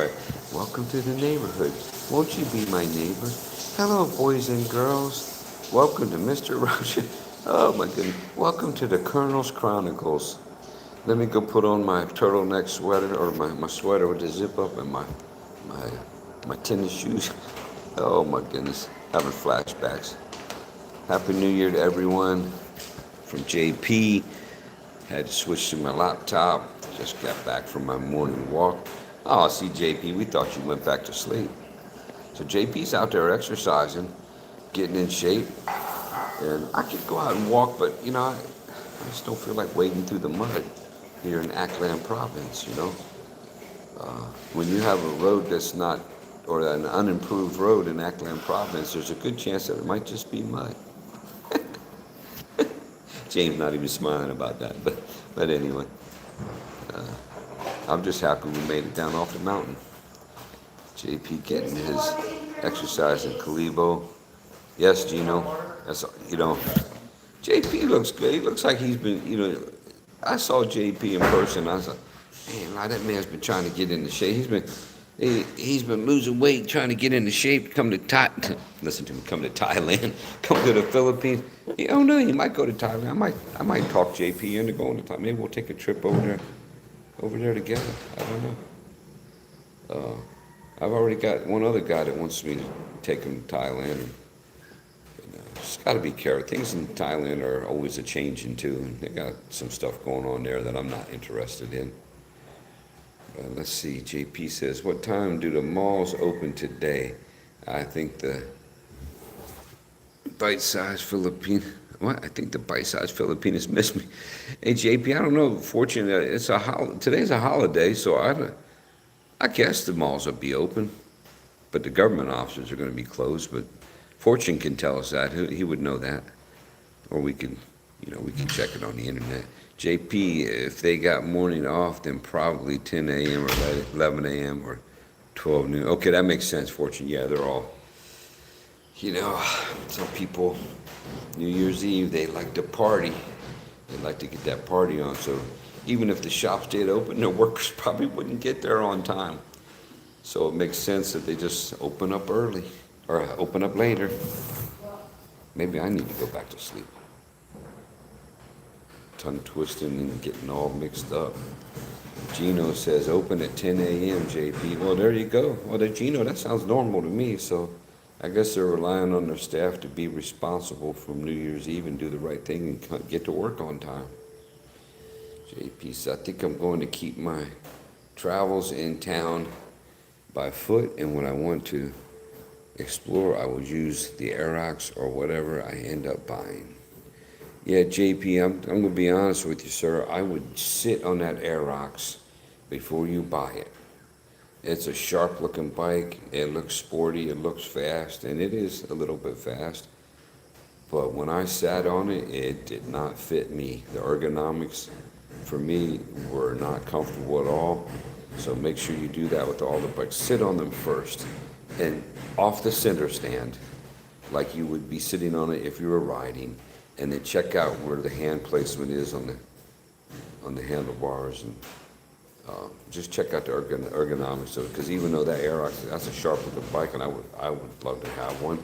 Welcome to the neighborhood. Won't you be my neighbor? Hello, boys and girls. Welcome to Mr. Rogers. Oh my goodness. Welcome to the Colonels Chronicles. Let me go put on my turtleneck sweater, or my sweater with the zip up, and my tennis shoes. Oh my goodness, having flashbacks. Happy New Year to everyone. From JP, had to switch to my laptop. Just got back from my morning walk. Oh, see, JP, we thought you went back to sleep. So JP's out there exercising, getting in shape, and I could go out and walk, but I just don't feel like wading through the mud here in Aklan province. When you have a road that's not, or an unimproved road in Aklan province, there's a good chance that it might just be mud. James not even smiling about that, but anyway, I'm just happy we made it down off the mountain. JP getting his exercise in Kalibo. Yes, Gino. That's JP looks good. He looks like he's been. I saw JP in person. I was like, man, that man's been trying to get into shape. He's been losing weight, trying to get into shape. Come to Thailand, come to the Philippines. Oh no, he might go to Thailand. I might talk JP into going to Thailand. Maybe we'll take a trip over there together. I don't know. I've already got one other guy that wants me to take him to Thailand. Just got to be careful. Things in Thailand are always a changing too, and they got some stuff going on there that I'm not interested in. Let's see, JP says, what time do the malls open today? I think the bite-sized Filipino, I think the bite-sized Filipinos missed me. Hey, JP, I don't know, fortunately, today's a holiday, so I guess the malls will be open, but the government offices are going to be closed, but Fortune can tell us that. He would know that. Or we can check it on the internet. JP, if they got morning off, then probably 10 a.m. or 11 a.m. or 12 noon. Okay, that makes sense, Fortune. Yeah, they're all, some people, New Year's Eve, they like to party. They like to get that party on. So even if the shops stayed open, their workers probably wouldn't get there on time. So it makes sense that they just open up early or open up later. Maybe I need to go back to sleep. Tongue twisting and getting all mixed up. Gino says open at 10 a.m. JP. Well, there you go. Well, Gino, that sounds normal to me. So I guess they're relying on their staff to be responsible from New Year's Eve and do the right thing and get to work on time. JP says, I think I'm going to keep my travels in town by foot, and when I want to explore, I will use the Aerox or whatever I end up buying. Yeah, JP, I'm going to be honest with you, sir. I would sit on that Aerox before you buy it. It's a sharp-looking bike. It looks sporty. It looks fast, and it is a little bit fast. But when I sat on it, it did not fit me. The ergonomics for me, were not comfortable at all. So make sure you do that with all the bikes. Sit on them first and off the center stand, like you would be sitting on it if you were riding, and then check out where the hand placement is on the handlebars, and just check out the ergonomics of it. Because even though that Aerox, that's a sharp looking bike, and I would love to have one.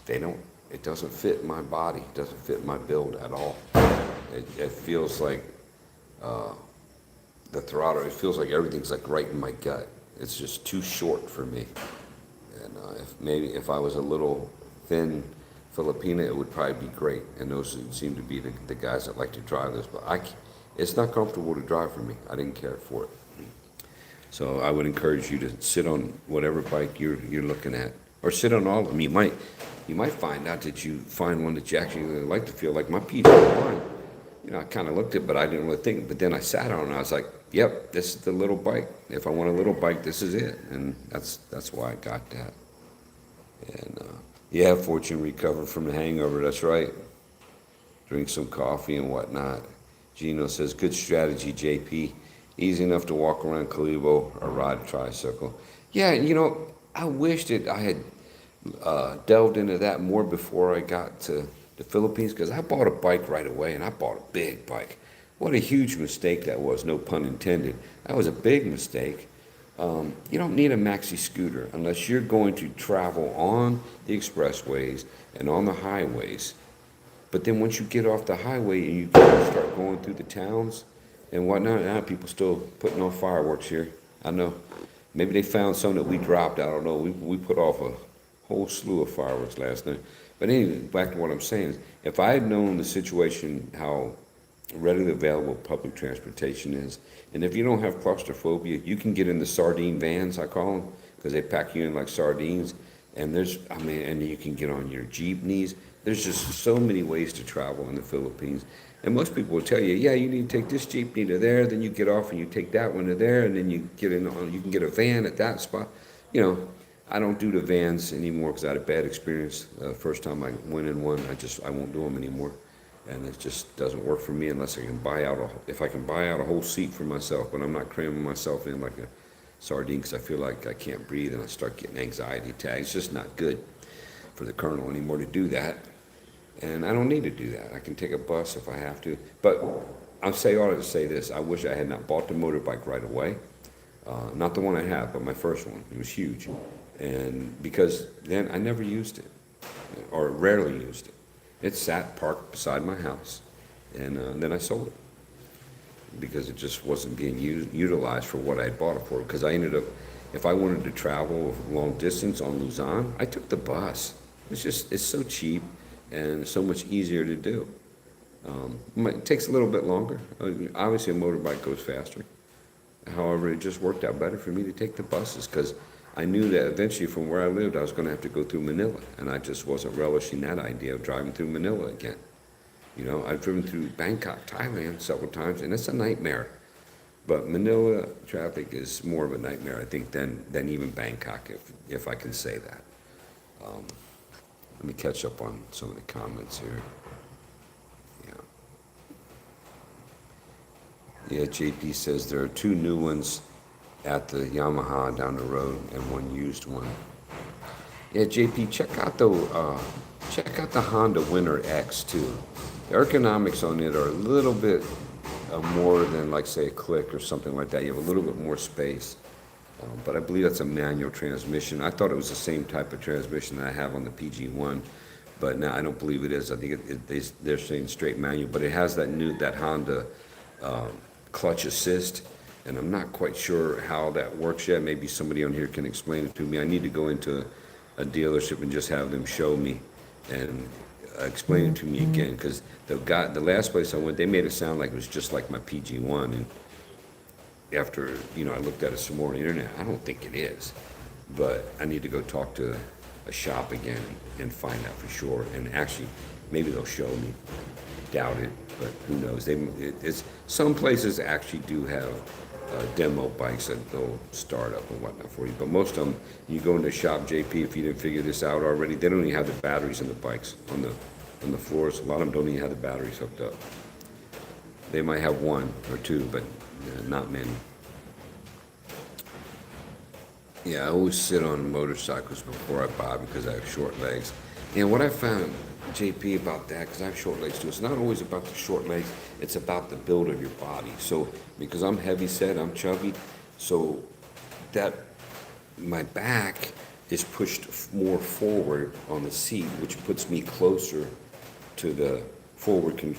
It doesn't fit my body. It doesn't fit my build at all. It feels like the throttle. It feels like everything's like right in my gut. It's just too short for me. And if I was a little thin Filipina, it would probably be great. And those seem to be the guys that like to drive this. But it's not comfortable to drive for me. I didn't care for it. So I would encourage you to sit on whatever bike you're looking at, or sit on all of them. You might find out that you find one that you actually really like to feel like my PG1. I kind of looked at it, but I didn't really think. But then I sat on it, and I was like, yep, this is the little bike. If I want a little bike, this is it. And that's why I got that. And yeah, Fortune recovered from the hangover. That's right. Drink some coffee and whatnot. Gino says, good strategy, JP. Easy enough to walk around Calibo or ride a tricycle. Yeah, I wish that I had delved into that more before I got to the Philippines, because I bought a bike right away, and I bought a big bike. What a huge mistake that was, no pun intended. That was a big mistake. You don't need a maxi scooter unless you're going to travel on the expressways and on the highways. But then once you get off the highway and you start going through the towns and whatnot, now people still putting on fireworks here. I know. Maybe they found some that we dropped. I don't know. We put off a whole slew of fireworks last night. But anyway, back to what I'm saying is, if I had known the situation, how readily available public transportation is, and if you don't have claustrophobia, you can get in the sardine vans, I call them, because they pack you in like sardines. And and you can get on your jeepneys. There's just so many ways to travel in the Philippines. And most people will tell you, yeah, you need to take this jeepney to there, then you get off and you take that one to there, and then you can get a van at that spot. I don't do the vans anymore because I had a bad experience. First time I went in one, I won't do them anymore. And it just doesn't work for me unless I can buy out a whole seat for myself, but I'm not cramming myself in like a sardine, because I feel like I can't breathe and I start getting anxiety attacks. It's just not good for the Colonel anymore to do that. And I don't need to do that. I can take a bus if I have to. But I'll say all to say this. I wish I had not bought the motorbike right away. Not the one I have, but my first one. It was huge. And because then I never used it, or rarely used it. It sat parked beside my house. And then I sold it because it just wasn't being utilized for what I had bought it for. Because I ended up, if I wanted to travel long distance on Luzon, I took the bus. It's so cheap and so much easier to do. It takes a little bit longer. Obviously, a motorbike goes faster. However, it just worked out better for me to take the buses, because I knew that eventually from where I lived, I was going to have to go through Manila, and I just wasn't relishing that idea of driving through Manila again. I've driven through Bangkok, Thailand several times, and it's a nightmare. But Manila traffic is more of a nightmare, I think, than even Bangkok, if I can say that. Let me catch up on some of the comments here. Yeah, JP says there are 2 new ones at the Yamaha down the road and 1 used one. Yeah, JP, check out the Honda Winter X too. The ergonomics on it are a little bit more than, like, say, a Click or something like that. You have a little bit more space. But I believe that's a manual transmission. I thought it was the same type of transmission that I have on the PG1, but now I don't believe it is. I think they're saying straight manual, but it has that Honda clutch assist, and I'm not quite sure how that works yet. Maybe somebody on here can explain it to me. I need to go into a dealership and just have them show me and explain it to me again, because the last place I went, they made it sound like it was just like my PG1, and after I looked at it some more on the internet, I don't think it is. But I need to go talk to a shop again and find out for sure. And actually, maybe they'll show me. Doubt it, but who knows? Some places actually do have demo bikes that they'll start up and whatnot for you. But most of them, you go into the shop, JP, if you didn't figure this out already, they don't even have the batteries in the bikes on the floors. A lot of them don't even have the batteries hooked up. They might have one or two, but not many. Yeah, I always sit on motorcycles before I buy because I have short legs. And what I found, JP, about that, because I have short legs too, it's not always about the short legs, it's about the build of your body. So, because I'm heavy set, I'm chubby, so that my back is pushed more forward on the seat, which puts me closer to the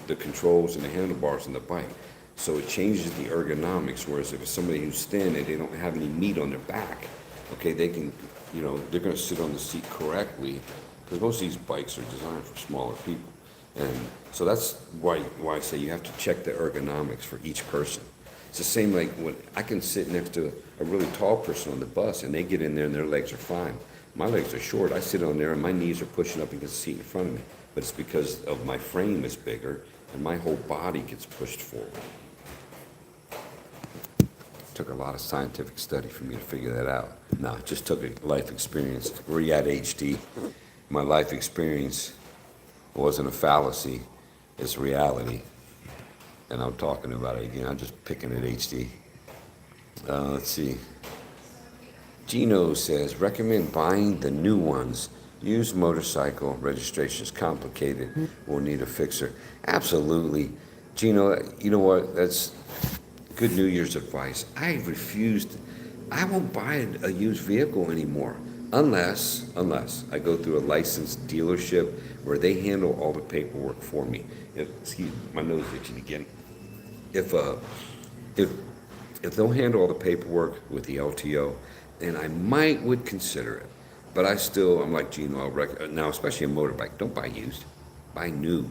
the controls and the handlebars on the bike. So it changes the ergonomics, whereas if it's somebody who's thin and they don't have any meat on their back, okay, they can, they're gonna sit on the seat correctly, because most of these bikes are designed for smaller people. And so that's why I say you have to check the ergonomics for each person. It's the same like when I can sit next to a really tall person on the bus and they get in there and their legs are fine. My legs are short. I sit on there and my knees are pushing up against the seat in front of me. But it's because of my frame is bigger and my whole body gets pushed forward. Took a lot of scientific study for me to figure that out. No, it just took a life experience. Where you at, HD? My life experience wasn't a fallacy, it's reality. And I'm talking about it again, I'm just picking at HD. Let's see. Gino says, recommend buying the new ones. Used motorcycle registration is complicated, will need a fixer. Absolutely. Gino, you know what, that's good New Year's advice. I won't buy a used vehicle anymore unless I go through a licensed dealership where they handle all the paperwork for me. Excuse me, my nose itching again. If they'll handle all the paperwork with the LTO, then I would consider it. But I'm like Gino, now especially a motorbike, don't buy used, buy new.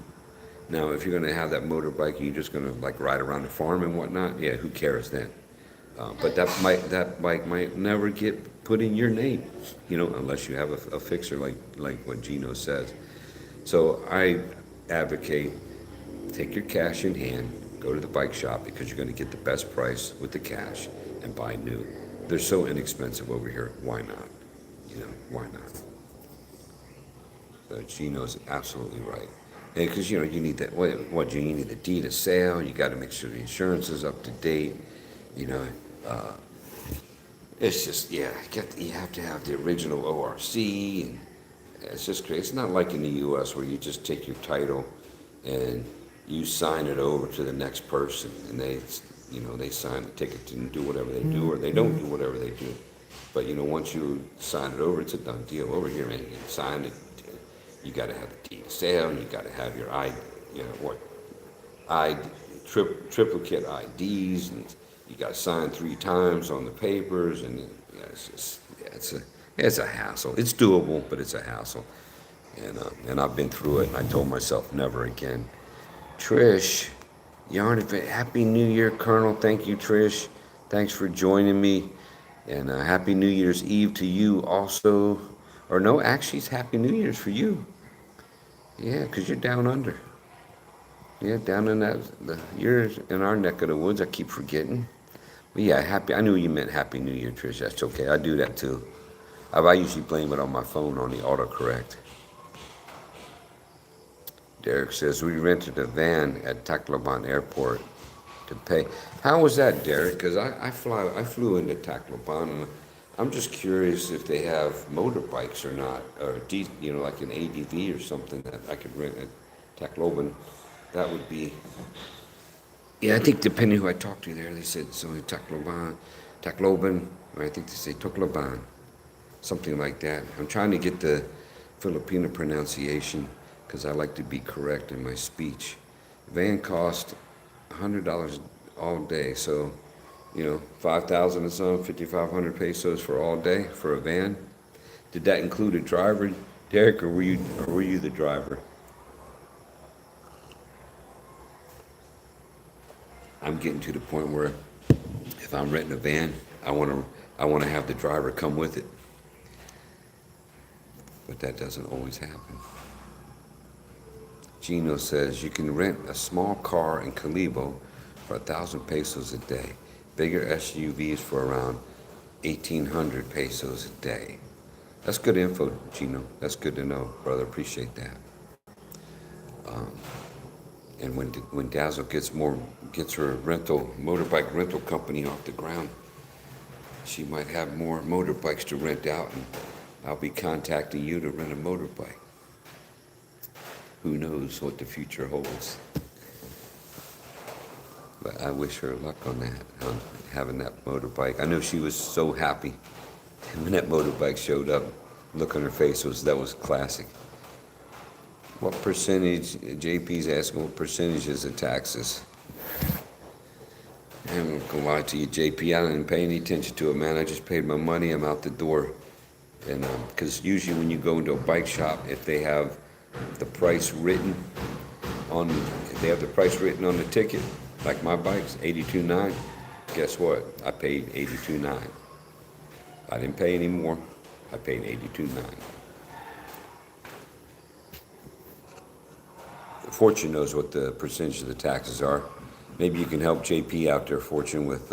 Now, if you're gonna have that motorbike and you're just gonna like ride around the farm and whatnot, yeah, who cares then? But that bike might never get put in your name, unless you have a fixer like what Gino says. So I advocate, take your cash in hand, go to the bike shop because you're gonna get the best price with the cash and buy new. They're so inexpensive over here, why not? Why not? So Gino's absolutely right. Because, you need that, you need the deed of sale, you gotta make sure the insurance is up to date, it's just, yeah, you have to have the original ORC, and it's just crazy. It's not like in the US where you just take your title and you sign it over to the next person, and they sign the ticket and do whatever they do, or they don't do whatever they do. But, once you sign it over, it's a done deal. Over here, man, you sign it, you gotta have the deed of sale, you gotta have your triplicate IDs, and you gotta sign 3 times on the papers, and it's a hassle. It's doable, but it's a hassle. And I've been through it, and I told myself never again. Trish, Happy New Year, Colonel. Thank you, Trish. Thanks for joining me. And Happy New Year's Eve to you also. Or no, actually, it's Happy New Year's for you. Yeah, because you're down under. Yeah, down in you're in our neck of the woods. I keep forgetting. But yeah, I knew you meant Happy New Year, Trish. That's okay. I do that too. I usually blame it on my phone on the autocorrect. Derek says, we rented a van at Tacloban Airport to pay. How was that, Derek? Because I flew into Tacloban, and I'm just curious if they have motorbikes or not, or like an ADV or something that I could rent at Tacloban. That would be. Yeah, I think depending who I talked to there, they said so Tacloban, or I think they say Tacloban, something like that. I'm trying to get the Filipino pronunciation because I like to be correct in my speech. Van cost $100 all day, so 5,000 and some, 5,500 pesos for all day for a van. Did that include a driver, Derek, or were you the driver? I'm getting to the point where if I'm renting a van, I want to have the driver come with it, but that doesn't always happen. Gino says you can rent a small car in Calibo for 1,000 pesos a day. Bigger SUVs for around 1,800 pesos a day. That's good info, Gino. That's good to know, brother. Appreciate that. And when Dazzle gets her motorbike rental company off the ground, she might have more motorbikes to rent out, and I'll be contacting you to rent a motorbike. Who knows what the future holds? But I wish her luck on that, on having that motorbike. I know she was so happy when that motorbike showed up. Look on her face that was classic. What percentage, JP's asking, what percentage is the taxes? I'm not gonna lie to you, JP, I didn't pay any attention to it, man. I just paid my money, I'm out the door. And, because usually when you go into a bike shop, if they have the price written on, the ticket, like my bike's $82.9, guess what? I paid $82.9. I didn't pay any more, I paid $82.9. Fortune knows what the percentage of the taxes are. Maybe you can help JP out there, Fortune, with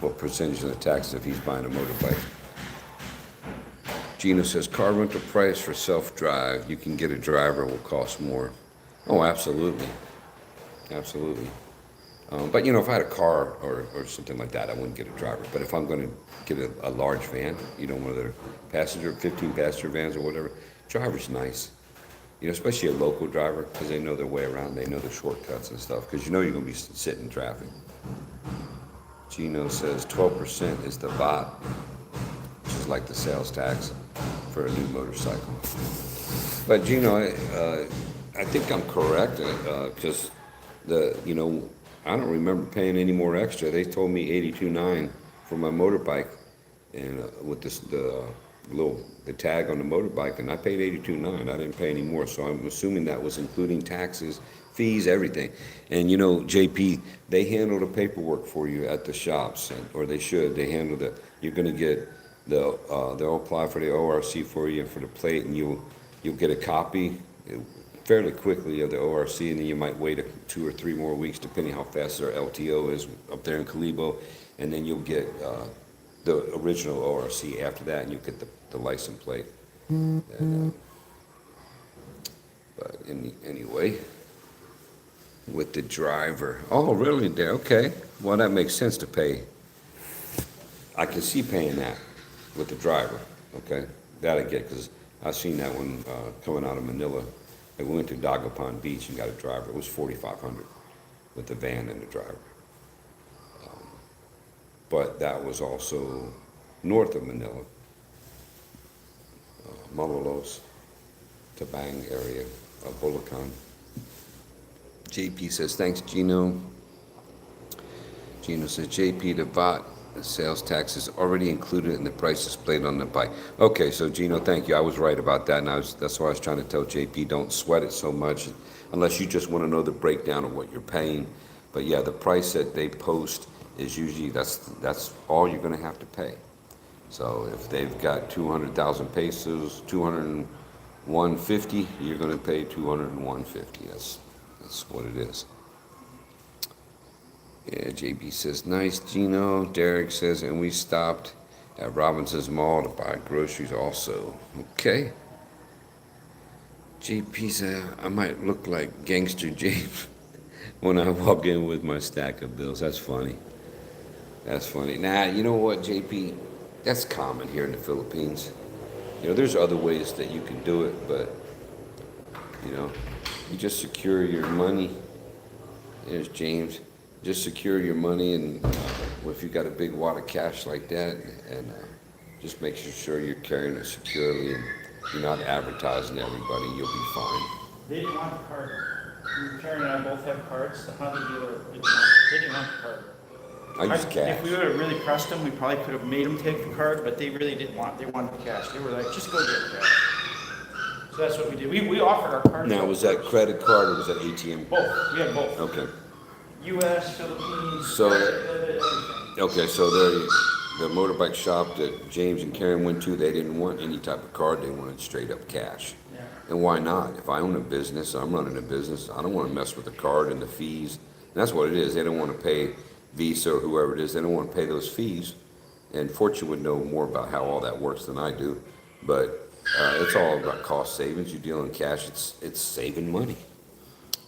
what percentage of the taxes if he's buying a motorbike. Gino says, car rental price for self-drive. You can get a driver, will cost more. Oh, absolutely. Absolutely. But, if I had a car or something like that, I wouldn't get a driver. But if I'm going to get a large van, one of the 15-passenger vans or whatever, driver's nice. Especially a local driver, because they know their way around, they know the shortcuts and stuff, because you're going to be sitting in traffic. Gino says 12% is the VAT, which is like the sales tax for a new motorcycle. But Gino, I think I'm correct, because I don't remember paying any more extra. They told me $82.9 for my motorbike, and with the tag on the motorbike, and I paid $82.9. I didn't pay any more, so I'm assuming that was including taxes, fees, everything. And JP, they handle the paperwork for you at the shops, or they should. They handle you're going to get they'll apply for the ORC for you and for the plate, and you'll get a copy fairly quickly of the ORC, and then you might wait 2 or 3 more weeks, depending how fast their LTO is up there in Calibo, and then you'll get the original ORC after that, and you get the license plate. And, but anyway, with the driver. Oh, really? There? Okay. Well, that makes sense to pay. I can see paying that with the driver. Okay, that I get, because I've seen that one coming out of Manila. I went to Dagupan Beach and got a driver. It was $4,500 with the van and the driver. But that was also north of Manila, Malolos, Tabang area of Bulacan. JP says, thanks, Gino. Gino says, JP, the VAT, the sales tax is already included in the price displayed on the bike. Okay, so Gino, thank you. I was right about that, and that's why I was trying to tell JP, don't sweat it so much, unless you just want to know the breakdown of what you're paying. But yeah, the price that they post is usually, that's all you're going to have to pay. So if they've got 200,000 pesos, 201.50, you're going to pay 201.50. That's what it is. Yeah, JB says, nice, Gino. Derek says, and we stopped at Robinson's Mall to buy groceries also. Okay. JP said, I might look like Gangster James when I walk in with my stack of bills. That's funny. That's funny. Nah, you know what, JP? That's common here in the Philippines. There's other ways that you can do it, but, you just secure your money. There's James. Just secure your money, and if you've got a big wad of cash like that, and just make sure you're carrying it securely and you're not advertising to everybody, you'll be fine. They didn't want the card. Karen and I both have cards. The Honda dealer, they didn't want the card. I use cash. If we would have really pressed them, we probably could have made them take the card, but they really didn't want. They wanted the cash. They were like, just go get cash. So that's what we did. We offered our cards. Now, was that credit card or was that ATM? Both. We had both. Okay. U.S., Philippines. So, everything. okay, so the motorbike shop that James and Karen went to, they didn't want any type of card. They wanted straight up cash. Yeah. And why not? If I own a business, I'm running a business, I don't want to mess with the card and the fees. And that's what it is. They don't want to pay Visa or whoever it is. They don't want to pay those fees. And Fortune would know more about how all that works than I do. But it's all about cost savings. You deal in cash, it's saving money.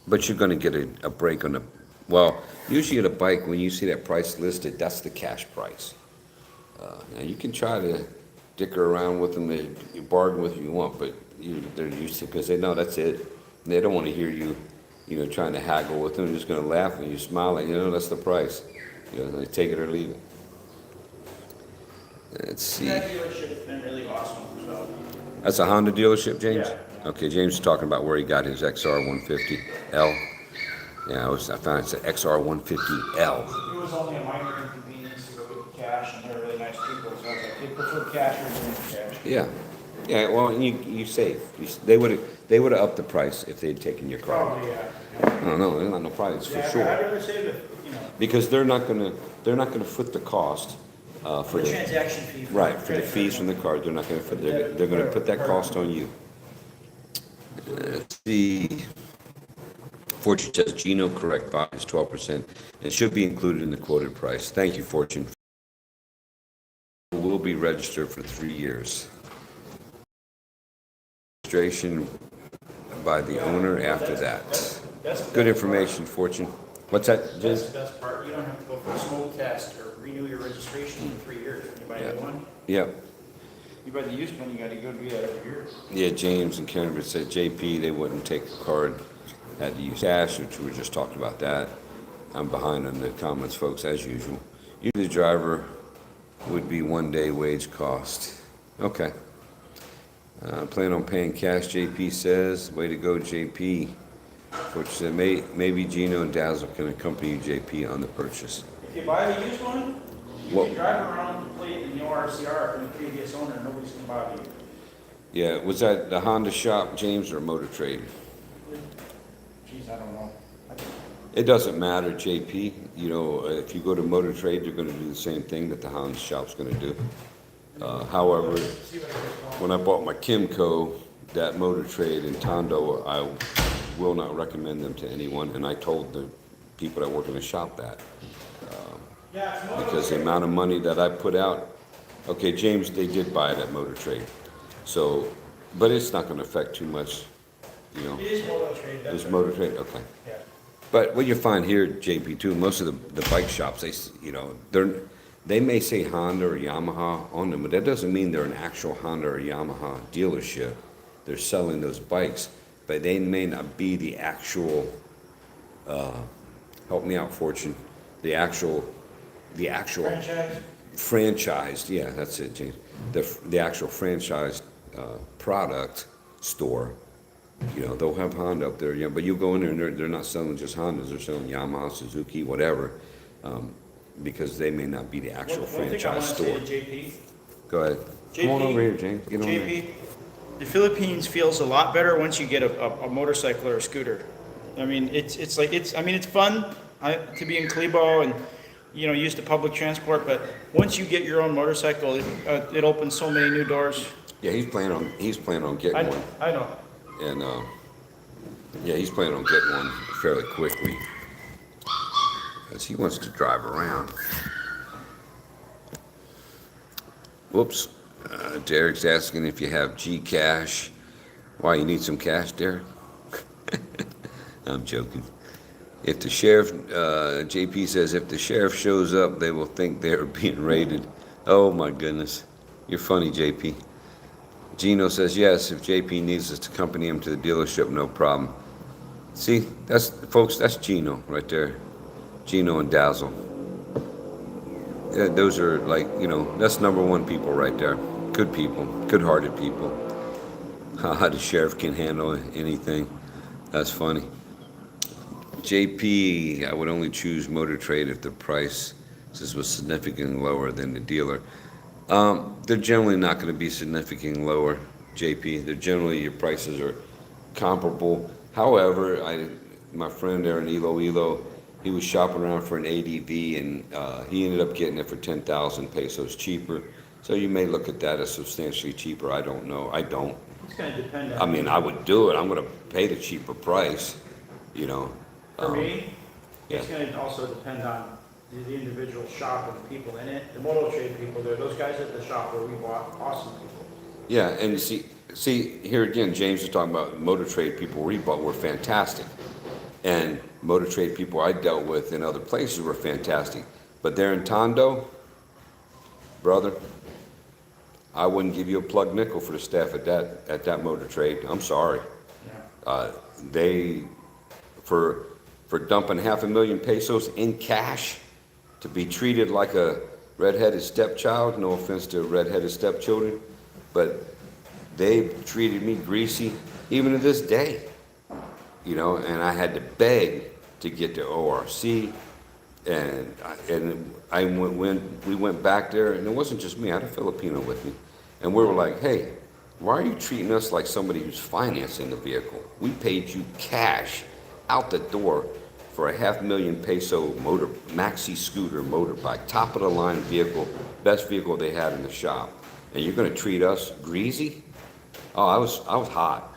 But you're gonna get a break on the, well, usually at a bike, when you see that price listed, that's the cash price. Now you can try to dicker around with them, you bargain with them you want, but they're used to, because they know that's it. They don't wanna hear you, trying to haggle with them, they're just gonna laugh and you smile like, that's the price. They take it or leave it. Let's see. That dealership's been really awesome, so. That's a Honda dealership, James? Yeah. Okay, James is talking about where he got his XR150L. Yeah, I found it's an XR150L. It was only a minor inconvenience to go get the cash, and they're really nice people, so I was like, they prefer cash or doing cash. Yeah, yeah. Well, you save. They would have upped the price if they'd taken your car. Probably, yeah. I don't know. There's not no price for Yeah, sure. I'd rather save it, Because they're not gonna foot the cost for the the transaction fee. right for the fees from the card. They're not gonna foot. They're gonna put that cost on you. Let's see. Fortune says Gino correct buy is 12%. It should be included in the quoted price. Thank you, Fortune. Will be registered for 3 years. Registration by the owner after that. That's the Good best information, Fortune. What's that, part. That's James? the best part. You don't have to go for a smoke test or renew your registration in 3 years. When you buy a new one, Yep. you buy the used one, you gotta go do that every year. Yeah, James and Karen said JP, they wouldn't take a card, had to use cash, which we were just talking about that. I'm behind on the comments, folks, as usual. Usually the driver would be 1 day wage cost. Okay. Plan on paying cash, JP says. Way to go, JP. Which said maybe Gino and Dazzle can accompany you, JP, on the purchase. If you buy the used one, you What- can drive around the plate in the ORCR from the previous owner, and nobody's gonna bother you. Yeah, was that the Honda shop, James, or Motor Trade? Geez, I don't know. It doesn't matter, JP. If you go to Motor Trade, they're gonna do the same thing that the Honda shop's gonna do. However, when I bought my Kimco, that Motor Trade in Tondo, I will not recommend them to anyone, and I told the people that work in the shop that. Because the amount of money that I put out, okay, James, they did buy it at Motor Trade. So, but it's not gonna affect too much, It is Motor Trade, that's It's right. Motor Trade, okay. Yeah. But what you find here, JP, too, most of the bike shops, they may say Honda or Yamaha on them, but that doesn't mean they're an actual Honda or Yamaha dealership. They're selling those bikes, but they may not be the actual, help me out, Fortune, the actual Franchise? franchised, yeah, that's it, James. The actual franchised product store. They'll have Honda up there, but you go in there and they're not selling just Hondas, they're selling Yamaha, Suzuki, whatever, because they may not be the actual One thing I wanna franchise say store. to JP. Go ahead. Come on JP, over here, James. Get on there. JP, the Philippines feels a lot better once you get a motorcycle or a scooter. I mean, it's fun to be in Kalibo and, use the public transport, but once you get your own motorcycle, it opens so many new doors. Yeah, he's planning on getting one. I know. And, yeah, he's planning on getting one fairly quickly. Because he wants to drive around. Whoops. Derek's asking if you have Gcash. Why, you need some cash, Derek? I'm joking. If the sheriff, JP says, if the sheriff shows up, they will think they're being raided. Oh, my goodness. You're funny, JP. Gino says, yes, if JP needs us to accompany him to the dealership, no problem. See, folks, that's Gino right there. Gino and Dazzle. Yeah, those are that's number one people right there. Good people, good-hearted people. How the sheriff can handle anything. That's funny. JP, I would only choose Motor Trade if the price was significantly lower than the dealer. They're generally not going to be significantly lower, JP. They're generally, your prices are comparable. However, my friend there in Iloilo, he was shopping around for an ADV and he ended up getting it for 10,000 pesos cheaper. So you may look at that as substantially cheaper. I don't know. I don't. It's gonna depend on. I mean, I would do it. I'm going to pay the cheaper price, For me, it's yeah. gonna also depend on the individual shop and the people in it. The Motor Trade people, those guys at the shop where we bought, awesome people. Yeah, and see here again, James is talking about Motor Trade people we bought were fantastic. And motor trade people I dealt with in other places were fantastic. But there in Tondo, brother, I wouldn't give you a plug nickel for the staff at that motor trade. I'm sorry. They for dumping 500,000 pesos in cash to be treated like a redheaded stepchild. No offense to redheaded stepchildren, but they treated me greasy even to this day. You know, and I had to beg to get to ORC, and we went back there, and it wasn't just me. I had a Filipino with me, and we were like, "Hey, why are you treating us like somebody who's financing the vehicle? We paid you cash out the door for a 500,000 peso motor maxi scooter motorbike, top of the line vehicle, best vehicle they had in the shop, and you're going to treat us greasy?" Oh, I was hot.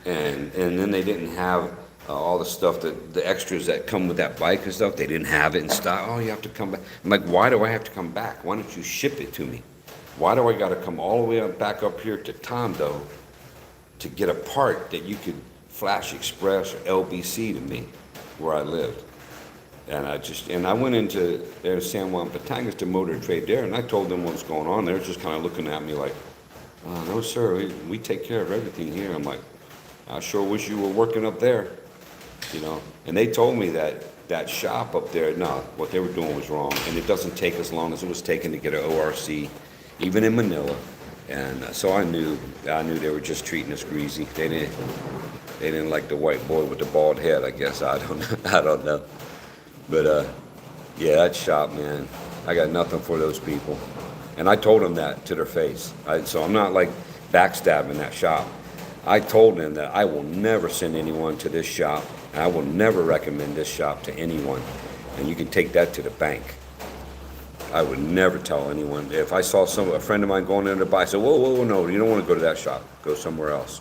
And then they didn't have all the stuff the extras that come with that bike and stuff. They didn't have it in stock. Oh, you have to come back. I'm like, why do I have to come back? Why don't you ship it to me? Why do I got to come all the way back up here to Tondo to get a part that you could Flash Express or LBC to me where I lived? And I went into there San Juan Batangas to motor trade there, and I told them what was going on. They were just kind of looking at me like, oh, no, sir, we take care of everything here. I'm like, I sure wish you were working up there, you know. And they told me that shop up there, no, what they were doing was wrong. And it doesn't take as long as it was taking to get an ORC, even in Manila. And so I knew they were just treating us greasy. They didn't like the white boy with the bald head, I guess. I don't know. But yeah, that shop, man, I got nothing for those people. And I told them that to their face. So I'm not like backstabbing that shop. I told them that I will never send anyone to this shop, and I will never recommend this shop to anyone. And you can take that to the bank. I would never tell anyone. If I saw a friend of mine going there to buy, I said, whoa, no, you don't want to go to that shop. Go somewhere else.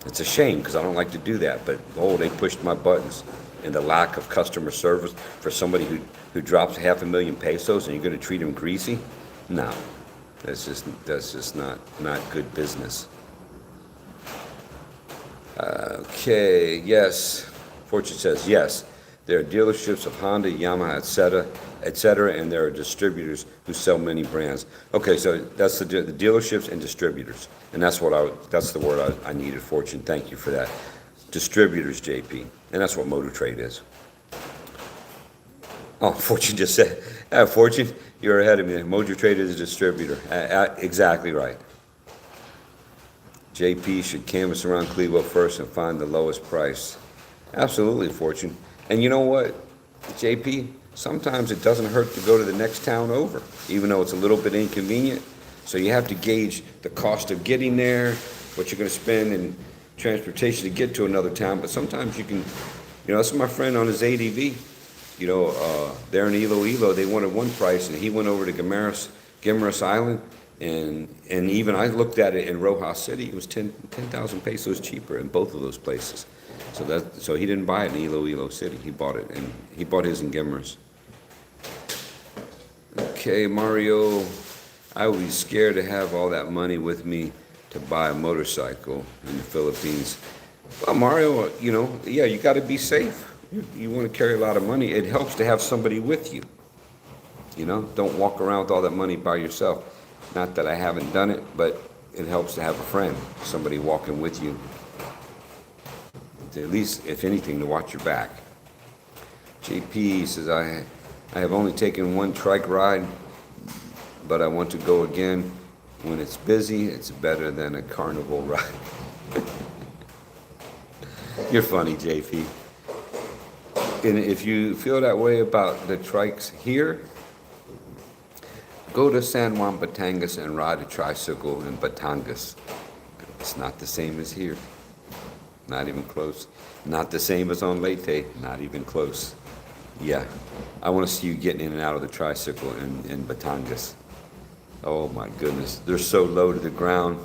It's a shame because I don't like to do that, but they pushed my buttons. And the lack of customer service for somebody who drops 500,000 pesos and you're going to treat them greasy? No, that's just not good business. Okay, yes. Fortune says yes. There are dealerships of Honda, Yamaha, etc., and there are distributors who sell many brands. Okay, so that's the dealerships and distributors, and that's the word I needed. Fortune, thank you for that. Distributors, JP, and that's what Motor Trade is. Oh, Fortune just said, Fortune, you're ahead of me. Motor Trade is a distributor. Exactly right. JP should canvass around Cleveland first and find the lowest price. Absolutely, Fortune. And you know what, JP? Sometimes it doesn't hurt to go to the next town over, even though it's a little bit inconvenient. So you have to gauge the cost of getting there, what you're going to spend in transportation to get to another town. But sometimes you can, that's my friend on his ADV. There in Iloilo, they wanted one price, and he went over to Guimaras Island. And even I looked at it in Rojas City, it was 10,000 pesos cheaper in both of those places. So he didn't buy it in Iloilo City. He bought it, and he bought his in Guimaras. Okay, Mario, I would be scared to have all that money with me to buy a motorcycle in the Philippines. Well, Mario, you got to be safe. You want to carry a lot of money. It helps to have somebody with you. Don't walk around with all that money by yourself. Not that I haven't done it, but it helps to have a friend, somebody walking with you. At least, if anything, to watch your back. JP says, I have only taken one trike ride, but I want to go again. When it's busy, it's better than a carnival ride. You're funny, JP. And if you feel that way about the trikes here, go to San Juan Batangas and ride a tricycle in Batangas. It's not the same as here. Not even close. Not the same as on Leyte. Not even close. Yeah. I want to see you getting in and out of the tricycle in Batangas. Oh my goodness. They're so low to the ground.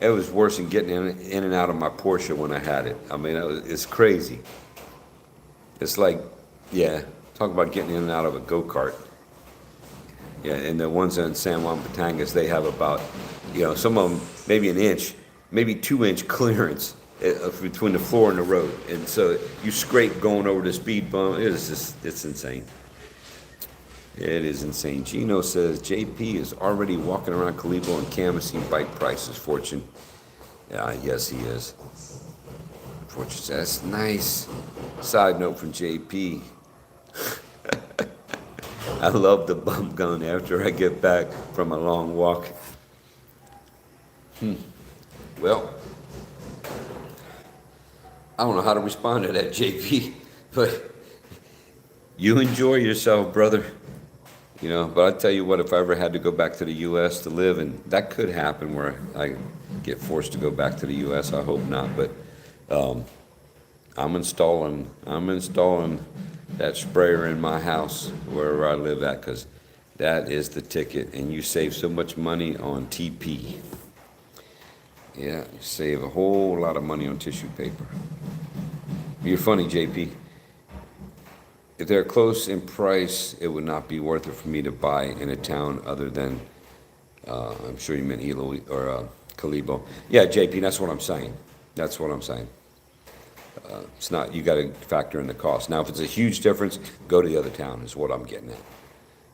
It was worse than getting in and out of my Porsche when I had it. I mean, it's crazy. It's like, talk about getting in and out of a go-kart. Yeah, and the ones in San Juan Batangas, they have about, some of them maybe an inch, maybe 2-inch clearance between the floor and the road. And so you scrape going over the speed bump. It's insane. It is insane. Gino says JP is already walking around Calibo and canvassing bike prices. Fortune. Yeah, yes, he is. Fortune says, that's nice. Side note from JP. I love the bump gun after I get back from a long walk. Well, I don't know how to respond to that, JP, but you enjoy yourself, brother. You know, but I tell you what, if I ever had to go back to the U.S. to live, and that could happen where I get forced to go back to the U.S., I hope not, but I'm installing that sprayer in my house wherever I live at, because that is the ticket, and you save so much money on TP. Yeah, you save a whole lot of money on tissue paper. You're funny, JP. If they're close in price, it would not be worth it for me to buy in a town other than, I'm sure you meant Hilo or Calibo. Yeah, JP, that's what I'm saying. That's what I'm saying. It's not, you got to factor in the cost. Now, if it's a huge difference, go to the other town is what I'm getting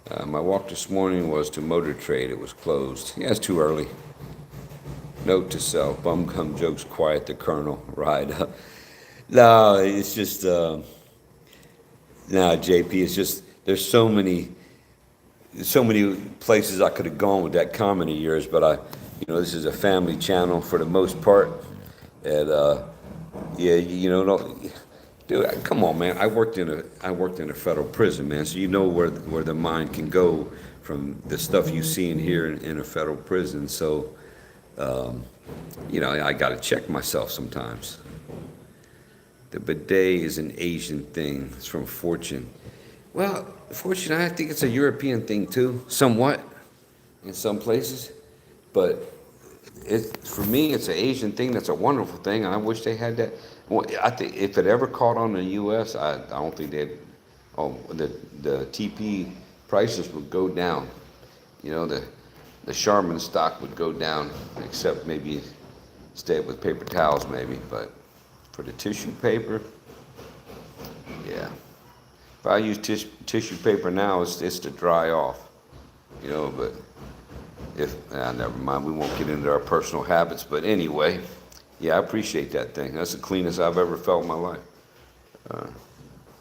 at. My walk this morning was to Motor Trade. It was closed. Yeah, it's too early. Note to self, bum gum jokes, quiet the Colonel, ride up. No, it's just, no, JP, it's just, there's so many places I could have gone with that comment of yours, but this is a family channel for the most part. And, yeah, dude, come on, man. I worked in a federal prison, man, so you know where the mind can go from the stuff you see and hear in a federal prison. So, I got to check myself sometimes. The bidet is an Asian thing. It's from Fortune. Well, Fortune, I think it's a European thing too, somewhat, in some places. But for me, it's an Asian thing. That's a wonderful thing. I wish they had that. Well, I think if it ever caught on in the U.S., I don't think they'd. Oh, the TP prices would go down. The Charmin stock would go down, except maybe stay with paper towels, maybe. But for the tissue paper, yeah. If I use tissue paper now, it's to dry off, but never mind, we won't get into our personal habits, but anyway, yeah, I appreciate that thing. That's the cleanest I've ever felt in my life.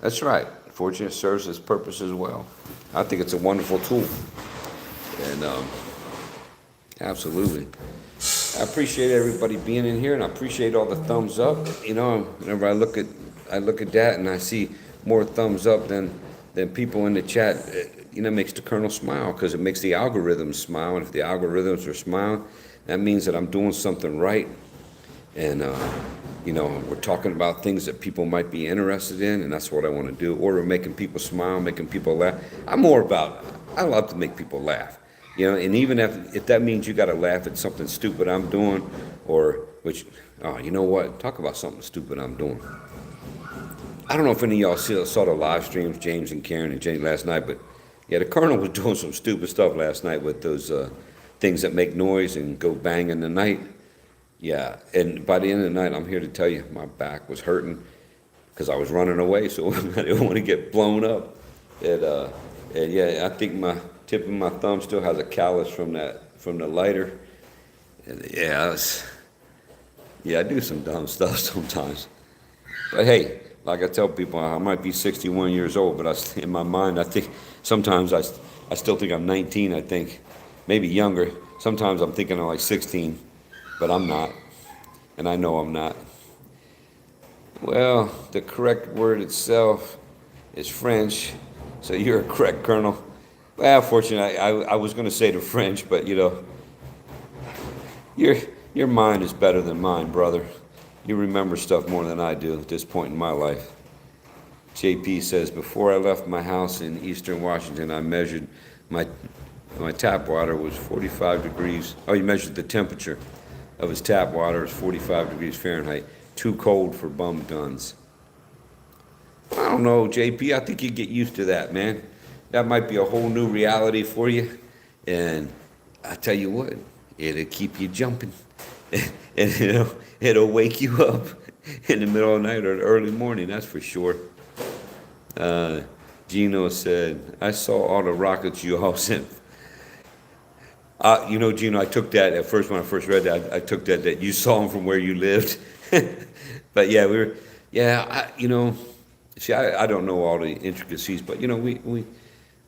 That's right. Fortunately, it serves its purpose as well. I think it's a wonderful tool. And absolutely. I appreciate everybody being in here, and I appreciate all the thumbs up. Whenever I look at that and I see more thumbs up than people in the chat, it makes the Colonel smile, because it makes the algorithms smile. And if the algorithms are smiling, that means that I'm doing something right. And, we're talking about things that people might be interested in, and that's what I want to do. Or we're making people smile, making people laugh. I love to make people laugh. And even if that means you got to laugh at something stupid I'm doing, you know what? Talk about something stupid I'm doing. I don't know if any of y'all saw the live streams, James and Karen and Jenny last night, but yeah, the Colonel was doing some stupid stuff last night with those things that make noise and go bang in the night. Yeah, and by the end of the night, I'm here to tell you, my back was hurting because I was running away, so I didn't want to get blown up. And yeah, I think my tip of my thumb still has a callus from the lighter. And yeah, I do some dumb stuff sometimes. But hey, like I tell people, I might be 61 years old, but in my mind, I think sometimes I still think I'm 19, I think. Maybe younger. Sometimes I'm thinking I'm like 16, but I'm not. And I know I'm not. Well, the correct word itself is French, so you're a correct, Colonel. Well, fortunately, I was going to say the French, but your mind is better than mine, brother. You remember stuff more than I do at this point in my life. JP says, before I left my house in Eastern Washington, I measured my tap water was 45 degrees. Oh, he measured the temperature of his tap water is 45 degrees Fahrenheit. Too cold for bum guns. I don't know, JP. I think you get used to that, man. That might be a whole new reality for you. And I tell you what, it'll keep you jumping. And it'll wake you up in the middle of the night or the early morning, that's for sure. Gino said, I saw all the rockets you all sent. Gino, I took that at first when I first read that. I took that you saw them from where you lived. But yeah, see, I don't know all the intricacies, but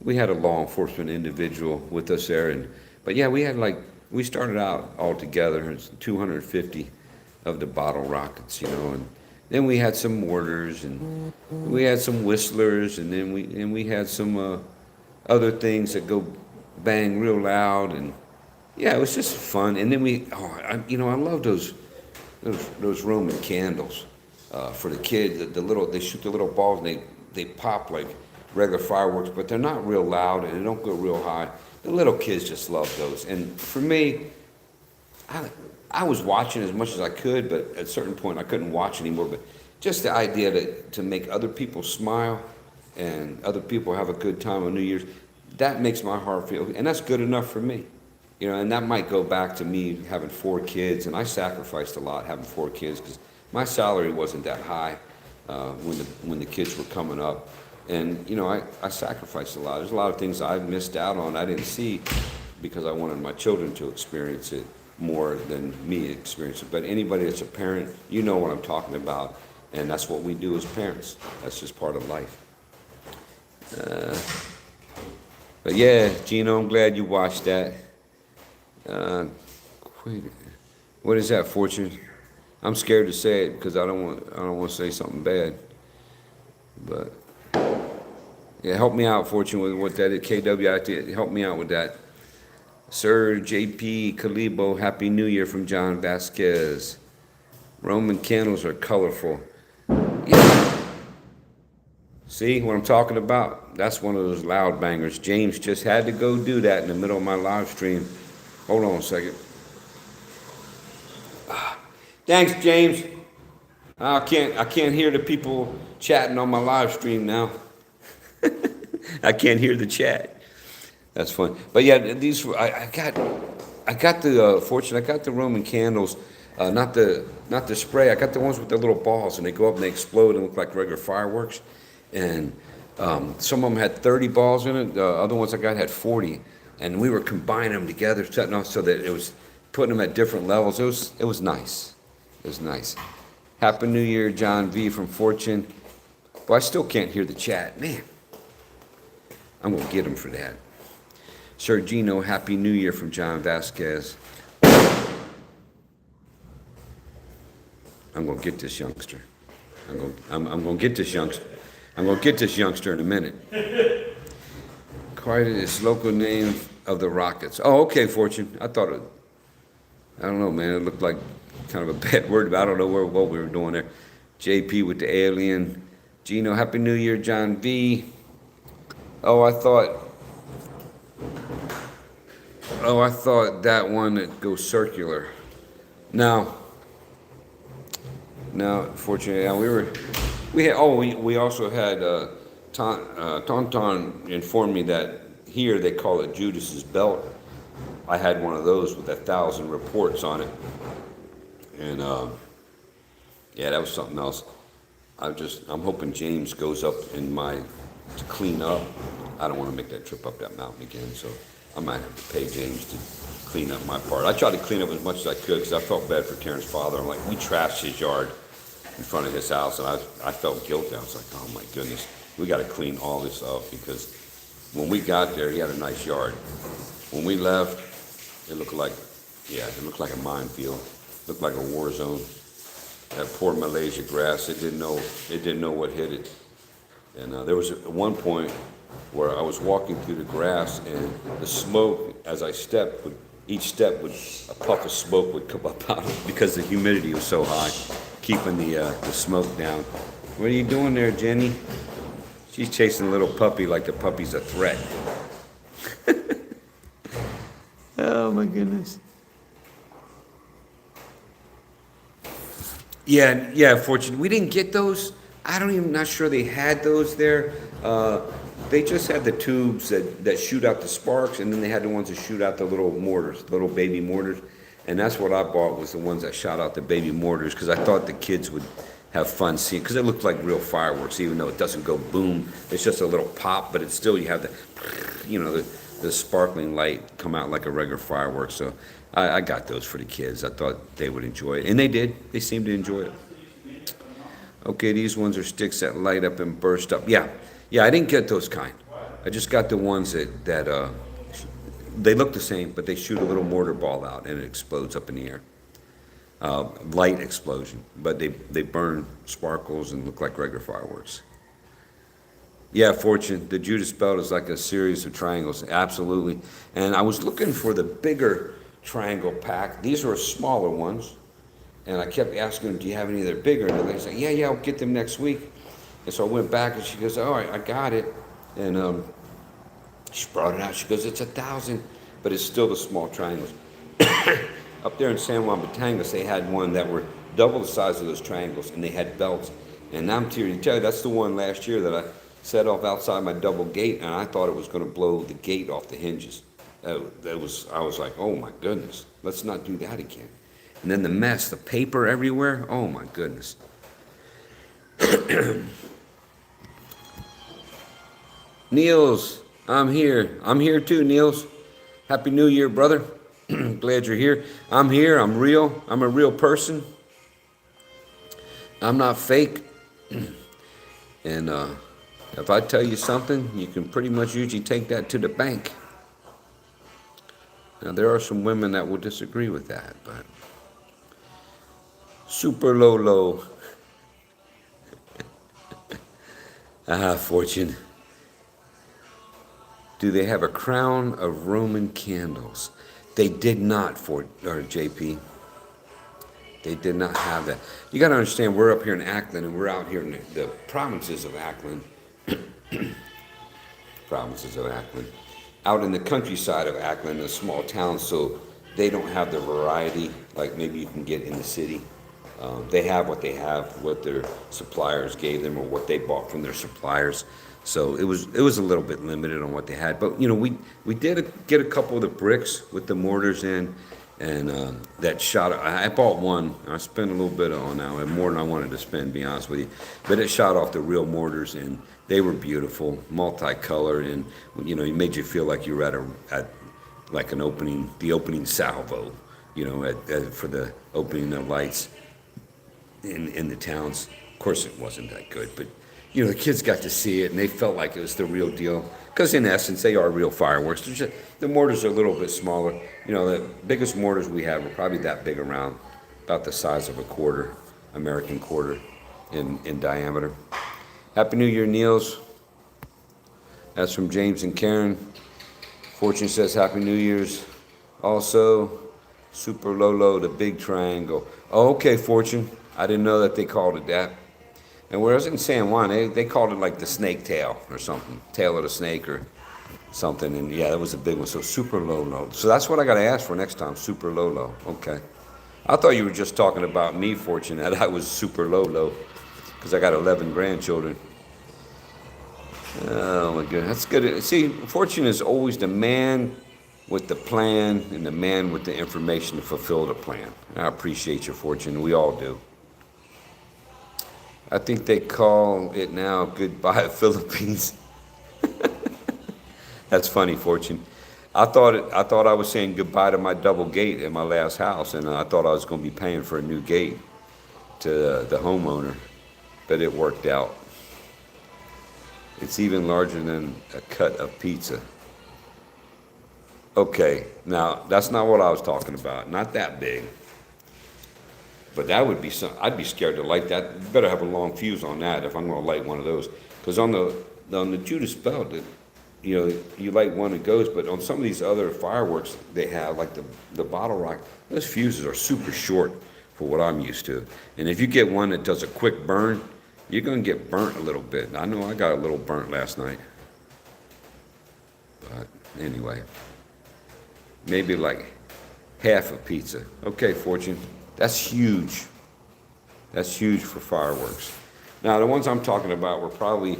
we had a law enforcement individual with us there, but yeah, we started out all together. It's 250 of the bottle rockets, and then we had some mortars, and we had some whistlers, and then we had some other things that go bang real loud, and yeah, it was just fun. And then I love those Roman candles for the kids. They shoot the little balls, and they pop like regular fireworks, but they're not real loud and they don't go real high. The little kids just love those. And for me, I was watching as much as I could, but at a certain point I couldn't watch anymore. But just the idea to make other people smile and other people have a good time on New Year's, that makes my heart feel, and that's good enough for me. And that might go back to me having 4 kids, and I sacrificed a lot having 4 kids because my salary wasn't that high when the kids were coming up. And, I sacrificed a lot. There's a lot of things I missed out on, I didn't see, because I wanted my children to experience it more than me experience it. But anybody that's a parent, you know what I'm talking about. And that's what we do as parents. That's just part of life. But yeah, Gino, I'm glad you watched that. Wait, what is that, Fortune? I'm scared to say it because I don't want to say something bad. But yeah, help me out, Fortune, with what that is. KWIT, help me out with that. Sir JP Calibo, Happy New Year from John Vasquez. Roman candles are colorful. Yeah. See what I'm talking about? That's one of those loud bangers. James just had to go do that in the middle of my live stream. Hold on a second. Thanks, James. I can't hear the people chatting on my live stream now. I can't hear the chat. That's fun. But yeah, I got the Fortune. I got the Roman candles, not the spray. I got the ones with the little balls, and they go up and they explode and look like regular fireworks. And some of them had 30 balls in it. The other ones I got had 40, and we were combining them together, setting off so that it was putting them at different levels. It was nice. It was nice. Happy New Year, John V from Fortune. Well, I still can't hear the chat. Man, I'm going to get him for that. Sir Gino, Happy New Year from John Vasquez. I'm going to get this youngster. I'm going to get this youngster. I'm going to get this youngster in a minute. Quite is local name of the Rockets. Oh, okay, Fortune. I don't know, man. It looked like kind of a bad word, but I don't know what we were doing there. JP with the alien. Gino, Happy New Year, John V. Oh, I thought that one that goes circular. No, fortunately, we also had Tauntaun informed me that here they call it Judas's belt. I had one of those with 1,000 reports on it, and yeah, that was something else. I'm hoping James goes up to clean up. I don't want to make that trip up that mountain again, so I might have to pay James to clean up my part. I tried to clean up as much as I could because I felt bad for Karen's father. I'm like, we trashed his yard in front of his house, and I felt guilty. I was like, oh my goodness, we got to clean all this up because when we got there, he had a nice yard. When we left, it looked like a minefield. It looked like a war zone. That poor Malaysia grass, it didn't know what hit it. And there was at one point where I was walking through the grass, and the smoke, as I stepped, a puff of smoke would come up out of it because the humidity was so high, keeping the smoke down. What are you doing there, Jenny? She's chasing a little puppy like the puppy's a threat. Oh my goodness. Yeah, Fortune. We didn't get those. Not sure they had those there. They just had the tubes that shoot out the sparks, and then they had the ones that shoot out the little mortars, little baby mortars. And that's what I bought, was the ones that shot out the baby mortars, because I thought the kids would have fun seeing, because it looked like real fireworks, even though it doesn't go boom. It's just a little pop, but it's still, you have the sparkling light come out like a regular firework. So I got those for the kids. I thought they would enjoy it, and they did. They seemed to enjoy it. Okay, these ones are sticks that light up and burst up. Yeah, I didn't get those kind. I just got the ones that they look the same, but they shoot a little mortar ball out and it explodes up in the air. Light explosion, but they burn sparkles and look like regular fireworks. Yeah, Fortune, the Judas belt is like a series of triangles, absolutely. And I was looking for the bigger triangle pack. These are smaller ones. And I kept asking them, do you have any that are bigger? And they say, yeah, I'll get them next week. And so I went back and she goes, all right, I got it. And she brought it out. She goes, it's 1,000, but it's still the small triangles. Up there in San Juan Batangas, they had one that were double the size of those triangles, and they had belts. And I'm here to tell you, that's the one last year that I set off outside my double gate, and I thought it was going to blow the gate off the hinges. I was like, oh my goodness, let's not do that again. And then the mess, the paper everywhere, oh my goodness. Niels, I'm here. I'm here too, Niels. Happy New Year, brother. Glad you're here. I'm here. I'm real. I'm a real person. I'm not fake. And if I tell you something, you can pretty much usually take that to the bank. Now, there are some women that will disagree with that, but super low. Fortune. Do they have a crown of Roman candles? They did not, JP. They did not have that. You got to understand, we're up here in Ackland, and we're out here in the provinces of Ackland. Out in the countryside of Ackland, a small town, so they don't have the variety like maybe you can get in the city. They have what they have, what their suppliers gave them, or what they bought from their suppliers. So it was a little bit limited on what they had. But we did get a couple of the bricks with the mortars in, and that shot. I bought one. I spent a little bit on that, more than I wanted to spend, to be honest with you. But it shot off the real mortars, and they were beautiful, multicolored, and it made you feel like you were at like the opening salvo, for the opening of lights in the towns. Of course, it wasn't that good, but the kids got to see it, and they felt like it was the real deal. Because in essence, they are real fireworks. The mortars are a little bit smaller. The biggest mortars we have are probably that big around, about the size of a quarter, American quarter in diameter. Happy New Year, Niels. That's from James and Karen. Fortune says Happy New Year's. Also, Super Lolo, the big triangle. Oh, okay, Fortune. I didn't know that they called it that. And whereas in San Juan, they called it like the snake tail or something, tail of the snake or something. And yeah, that was a big one. So Super Lolo. So that's what I got to ask for next time, Super Lolo. Okay. I thought you were just talking about me, Fortune, that I was Super Lolo, because I got 11 grandchildren. Oh my goodness, that's good. See, Fortune is always the man with the plan and the man with the information to fulfill the plan. I appreciate your Fortune. We all do. I think they call it now Goodbye Philippines. That's funny, Fortune. I thought I was saying goodbye to my double gate at my last house, and I thought I was going to be paying for a new gate to the homeowner, but it worked out. It's even larger than a cut of pizza. Okay, now that's not what I was talking about. Not that big. But that would be I'd be scared to light that. You better have a long fuse on that if I'm going to light one of those. Because on the Judas belt, you light one, it goes. But on some of these other fireworks they have, like the bottle rock, those fuses are super short for what I'm used to. And if you get one that does a quick burn, you're going to get burnt a little bit. I know I got a little burnt last night. But anyway, maybe like half a pizza. Okay, Fortune. That's huge. That's huge for fireworks. Now, the ones I'm talking about were probably,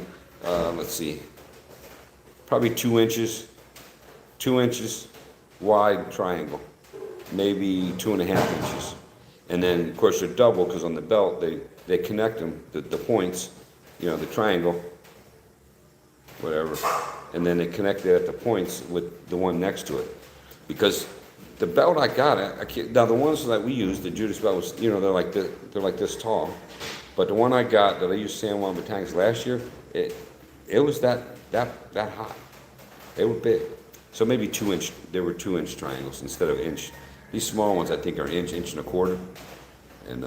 probably 2 inches wide triangle. maybe 2.5 inches. And then, of course, they're double because on the belt, they connect them, the points, you know, the triangle, whatever. And then they connect it at the points with the one next to it. Because the belt I got, I can't, now the ones that we use, the Judas belt was, you know, they're like this tall. But the one I got that I used San Juan Batangas last year, it was that high. They were big. So maybe 2 inch, they were 2 inch triangles instead of inch. These small ones I think are inch and a quarter. And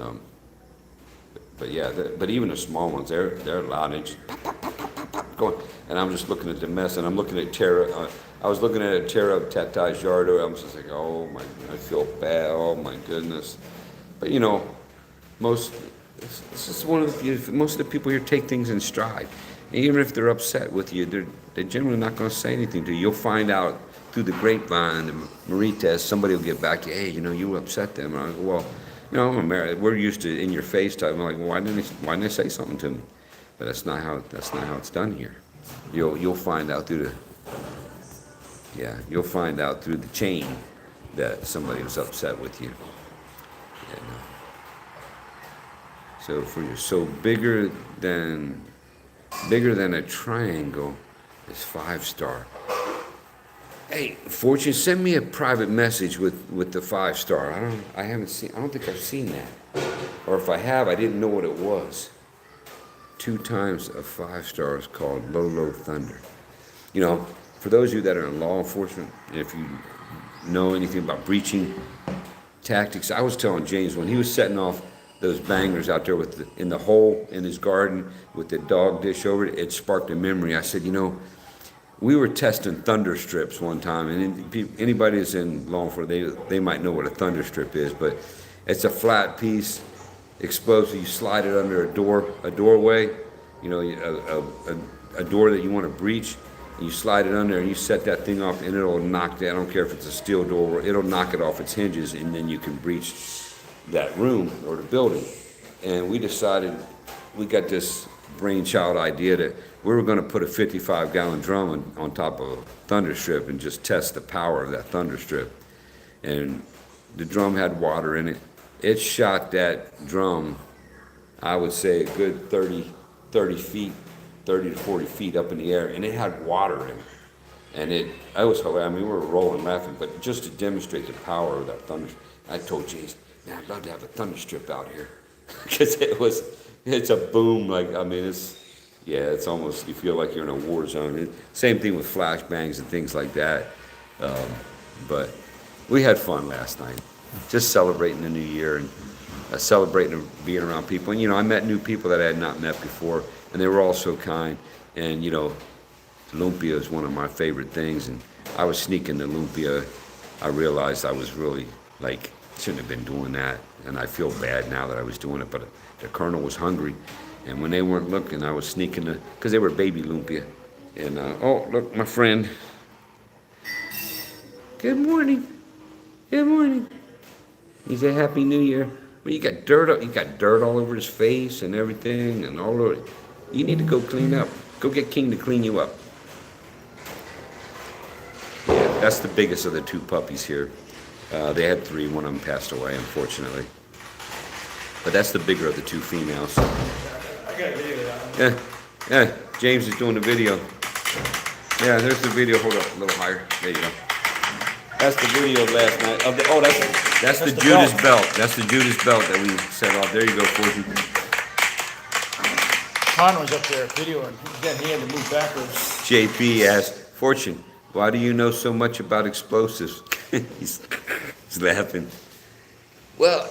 but yeah, but even the small ones, they're loud inches. Going, and I'm just looking at the mess, and I'm looking at Tara. I was looking at a tear up Tata Jardo. I'm just like, oh my, I feel bad. Oh my goodness. But you know, most of the people here take things in stride. And even if they're upset with you, they're generally not going to say anything to you. You'll find out through the grapevine, the Maritas, somebody will get back to you. Hey, you know, you upset them. And I go, well, you know, I'm American. We're used to in your face type. I'm like, well, why didn't they say something to me? But that's not how it's done here. You'll find out through the chain that somebody was upset with you. And, so bigger than a triangle is 5-star. Hey, Fortune, send me a private message with the 5-star. I don't think I've seen that. Or if I have, I didn't know what it was. 2 times a 5-star is called Low Thunder. You know, for those of you that are in law enforcement, if you know anything about breaching tactics, I was telling James when he was setting off those bangers out there in the hole in his garden with the dog dish over it, it sparked a memory. I said, you know, we were testing thunder strips one time, and anybody that's in law enforcement, they might know what a thunder strip is, but it's a flat piece, explosive. You slide it under a doorway, you know, a door that you want to breach. And you slide it under, and you set that thing off, and it'll knock that. I don't care if it's a steel door, it'll knock it off its hinges, and then you can breach that room or the building. And we decided, we got this brainchild idea that we were going to put a 55-gallon drum on top of a thunder strip and just test the power of that thunder strip. And the drum had water in it. It shot that drum, I would say a good 30 feet, 30 to 40 feet up in the air, and it had water in it. And it was hilarious. I mean, we were rolling laughing, but just to demonstrate the power of that thunder, I told James, man, I'd love to have a thunder strip out here. Because it's a boom, like, I mean, it's almost, you feel like you're in a war zone. Same thing with flashbangs and things like that. But we had fun last night, just celebrating the new year and celebrating being around people. And, you know, I met new people that I had not met before, and they were all so kind. And, you know, lumpia is one of my favorite things, and I was sneaking the lumpia. I realized I was really, like, shouldn't have been doing that, and I feel bad now that I was doing it, but the colonel was hungry, and when they weren't looking, I was sneaking because they were baby lumpia. And, oh, look, my friend. Good morning. Good morning. He said, Happy New Year. Well, you got dirt all over his face and everything, and all over it. You need to go clean up. Go get King to clean you up. Yeah, that's the biggest of the 2 puppies here. They had 3. One of them passed away, unfortunately. But that's the bigger of the 2 females. I got a video of that. Yeah, James is doing the video. Yeah, there's the video. Hold up, a little higher. There you go. That's the video of last night. That's the Judas belt. That's the Judas belt that we set off. There you go, Fortune. Con was up there videoing. Again, he had to move backwards. JP asked, Fortune, why do you know so much about explosives? He's laughing. Well,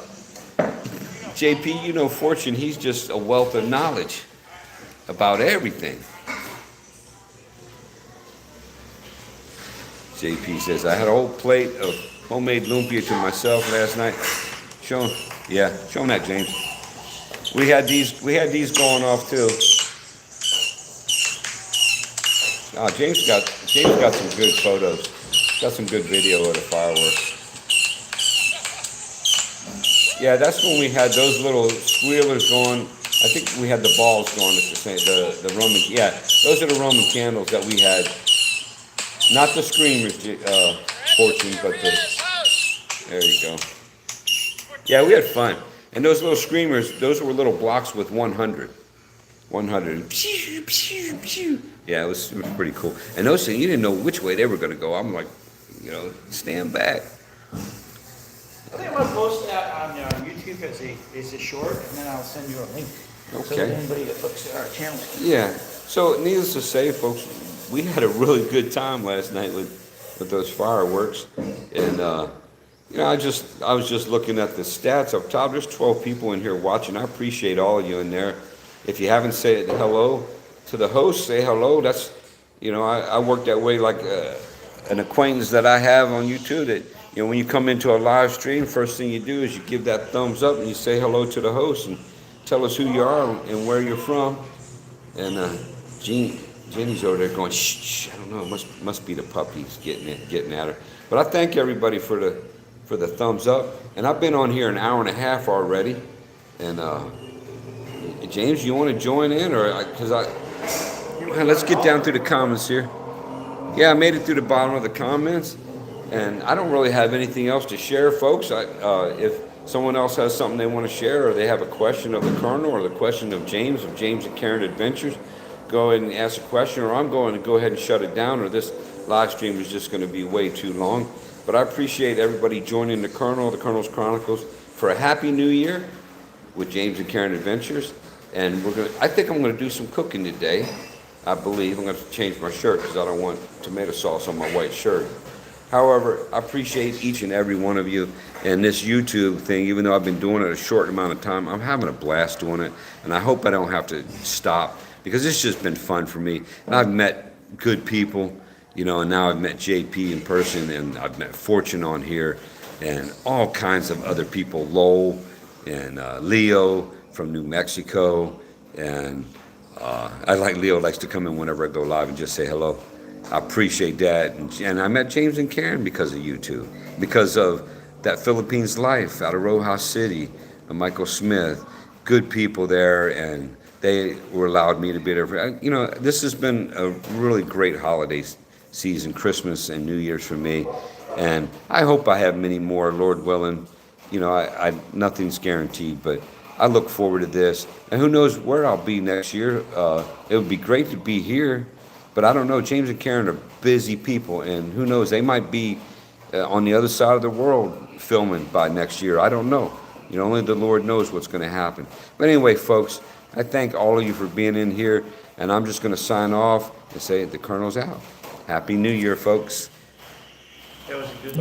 JP, you know Fortune, he's just a wealth of knowledge about everything. JP says, I had a whole plate of homemade lumpia to myself last night. Show him that, James. We had these going off too. Oh, James got some good photos. Got some good video of the fireworks. Yeah, that's when we had those little squealers going. I think we had the balls going at the same. The Roman. Yeah, those are the Roman candles that we had. Not the screamers, Fortune, but There you go. Yeah, we had fun. And those little screamers, those were little blocks with 100. 100. Pew, pew, pew. Yeah, it was pretty cool. And those things, you didn't know which way they were going to go. I'm like, stand back. I think I'm gonna post that on YouTube as a short, and then I'll send you a link. So that Okay. anybody that looks at our channel. Yeah. So, needless to say, folks, we had a really good time last night with those fireworks. And, I was just looking at the stats up top. There's 12 people in here watching. I appreciate all of you in there. If you haven't said hello to the host, say hello. That's, I work that way like an acquaintance that I have on YouTube that, when you come into a live stream, first thing you do is you give that thumbs up and you say hello to the host and tell us who you are and where you're from. And Jenny's over there going, shh, shh, I don't know, must be the puppies getting at her. But I thank everybody for the thumbs up. And I've been on here an hour and a half already. And James, you want to join in, let's get down through the comments here. Yeah, I made it through the bottom of the comments, and I don't really have anything else to share, folks. If someone else has something they want to share, or they have a question of the Colonel, or the question of James and Karen Adventures, go ahead and ask a question, or I'm going to go ahead and shut it down, or this live stream is just going to be way too long. But I appreciate everybody joining the Colonels Chronicles, for a Happy New Year with James and Karen Adventures. And I think I'm going to do some cooking today. I believe I'm going to change my shirt because I don't want tomato sauce on my white shirt. However, I appreciate each and every one of you. And this YouTube thing, even though I've been doing it a short amount of time, I'm having a blast doing it. And I hope I don't have to stop, because it's just been fun for me. And I've met good people, and now I've met JP in person, and I've met Fortune on here, and all kinds of other people, Lowell and Leo from New Mexico. And I like Leo likes to come in whenever I go live and just say hello. I appreciate that. And I met James and Karen because of YouTube, because of that Philippines Life out of Rojas City, and Michael Smith, good people there, and they were allowed me to be there. This has been a really great holiday season, Christmas and New Year's for me, and I hope I have many more, Lord willing. Nothing's guaranteed, but I look forward to this, and who knows where I'll be next year. It would be great to be here, but I don't know. James and Karen are busy people, and who knows, they might be on the other side of the world filming by next year. I don't know. Only the Lord knows what's going to happen. But anyway, folks, I thank all of you for being in here, and I'm just going to sign off and say the Colonel's out. Happy New Year, folks. That was a good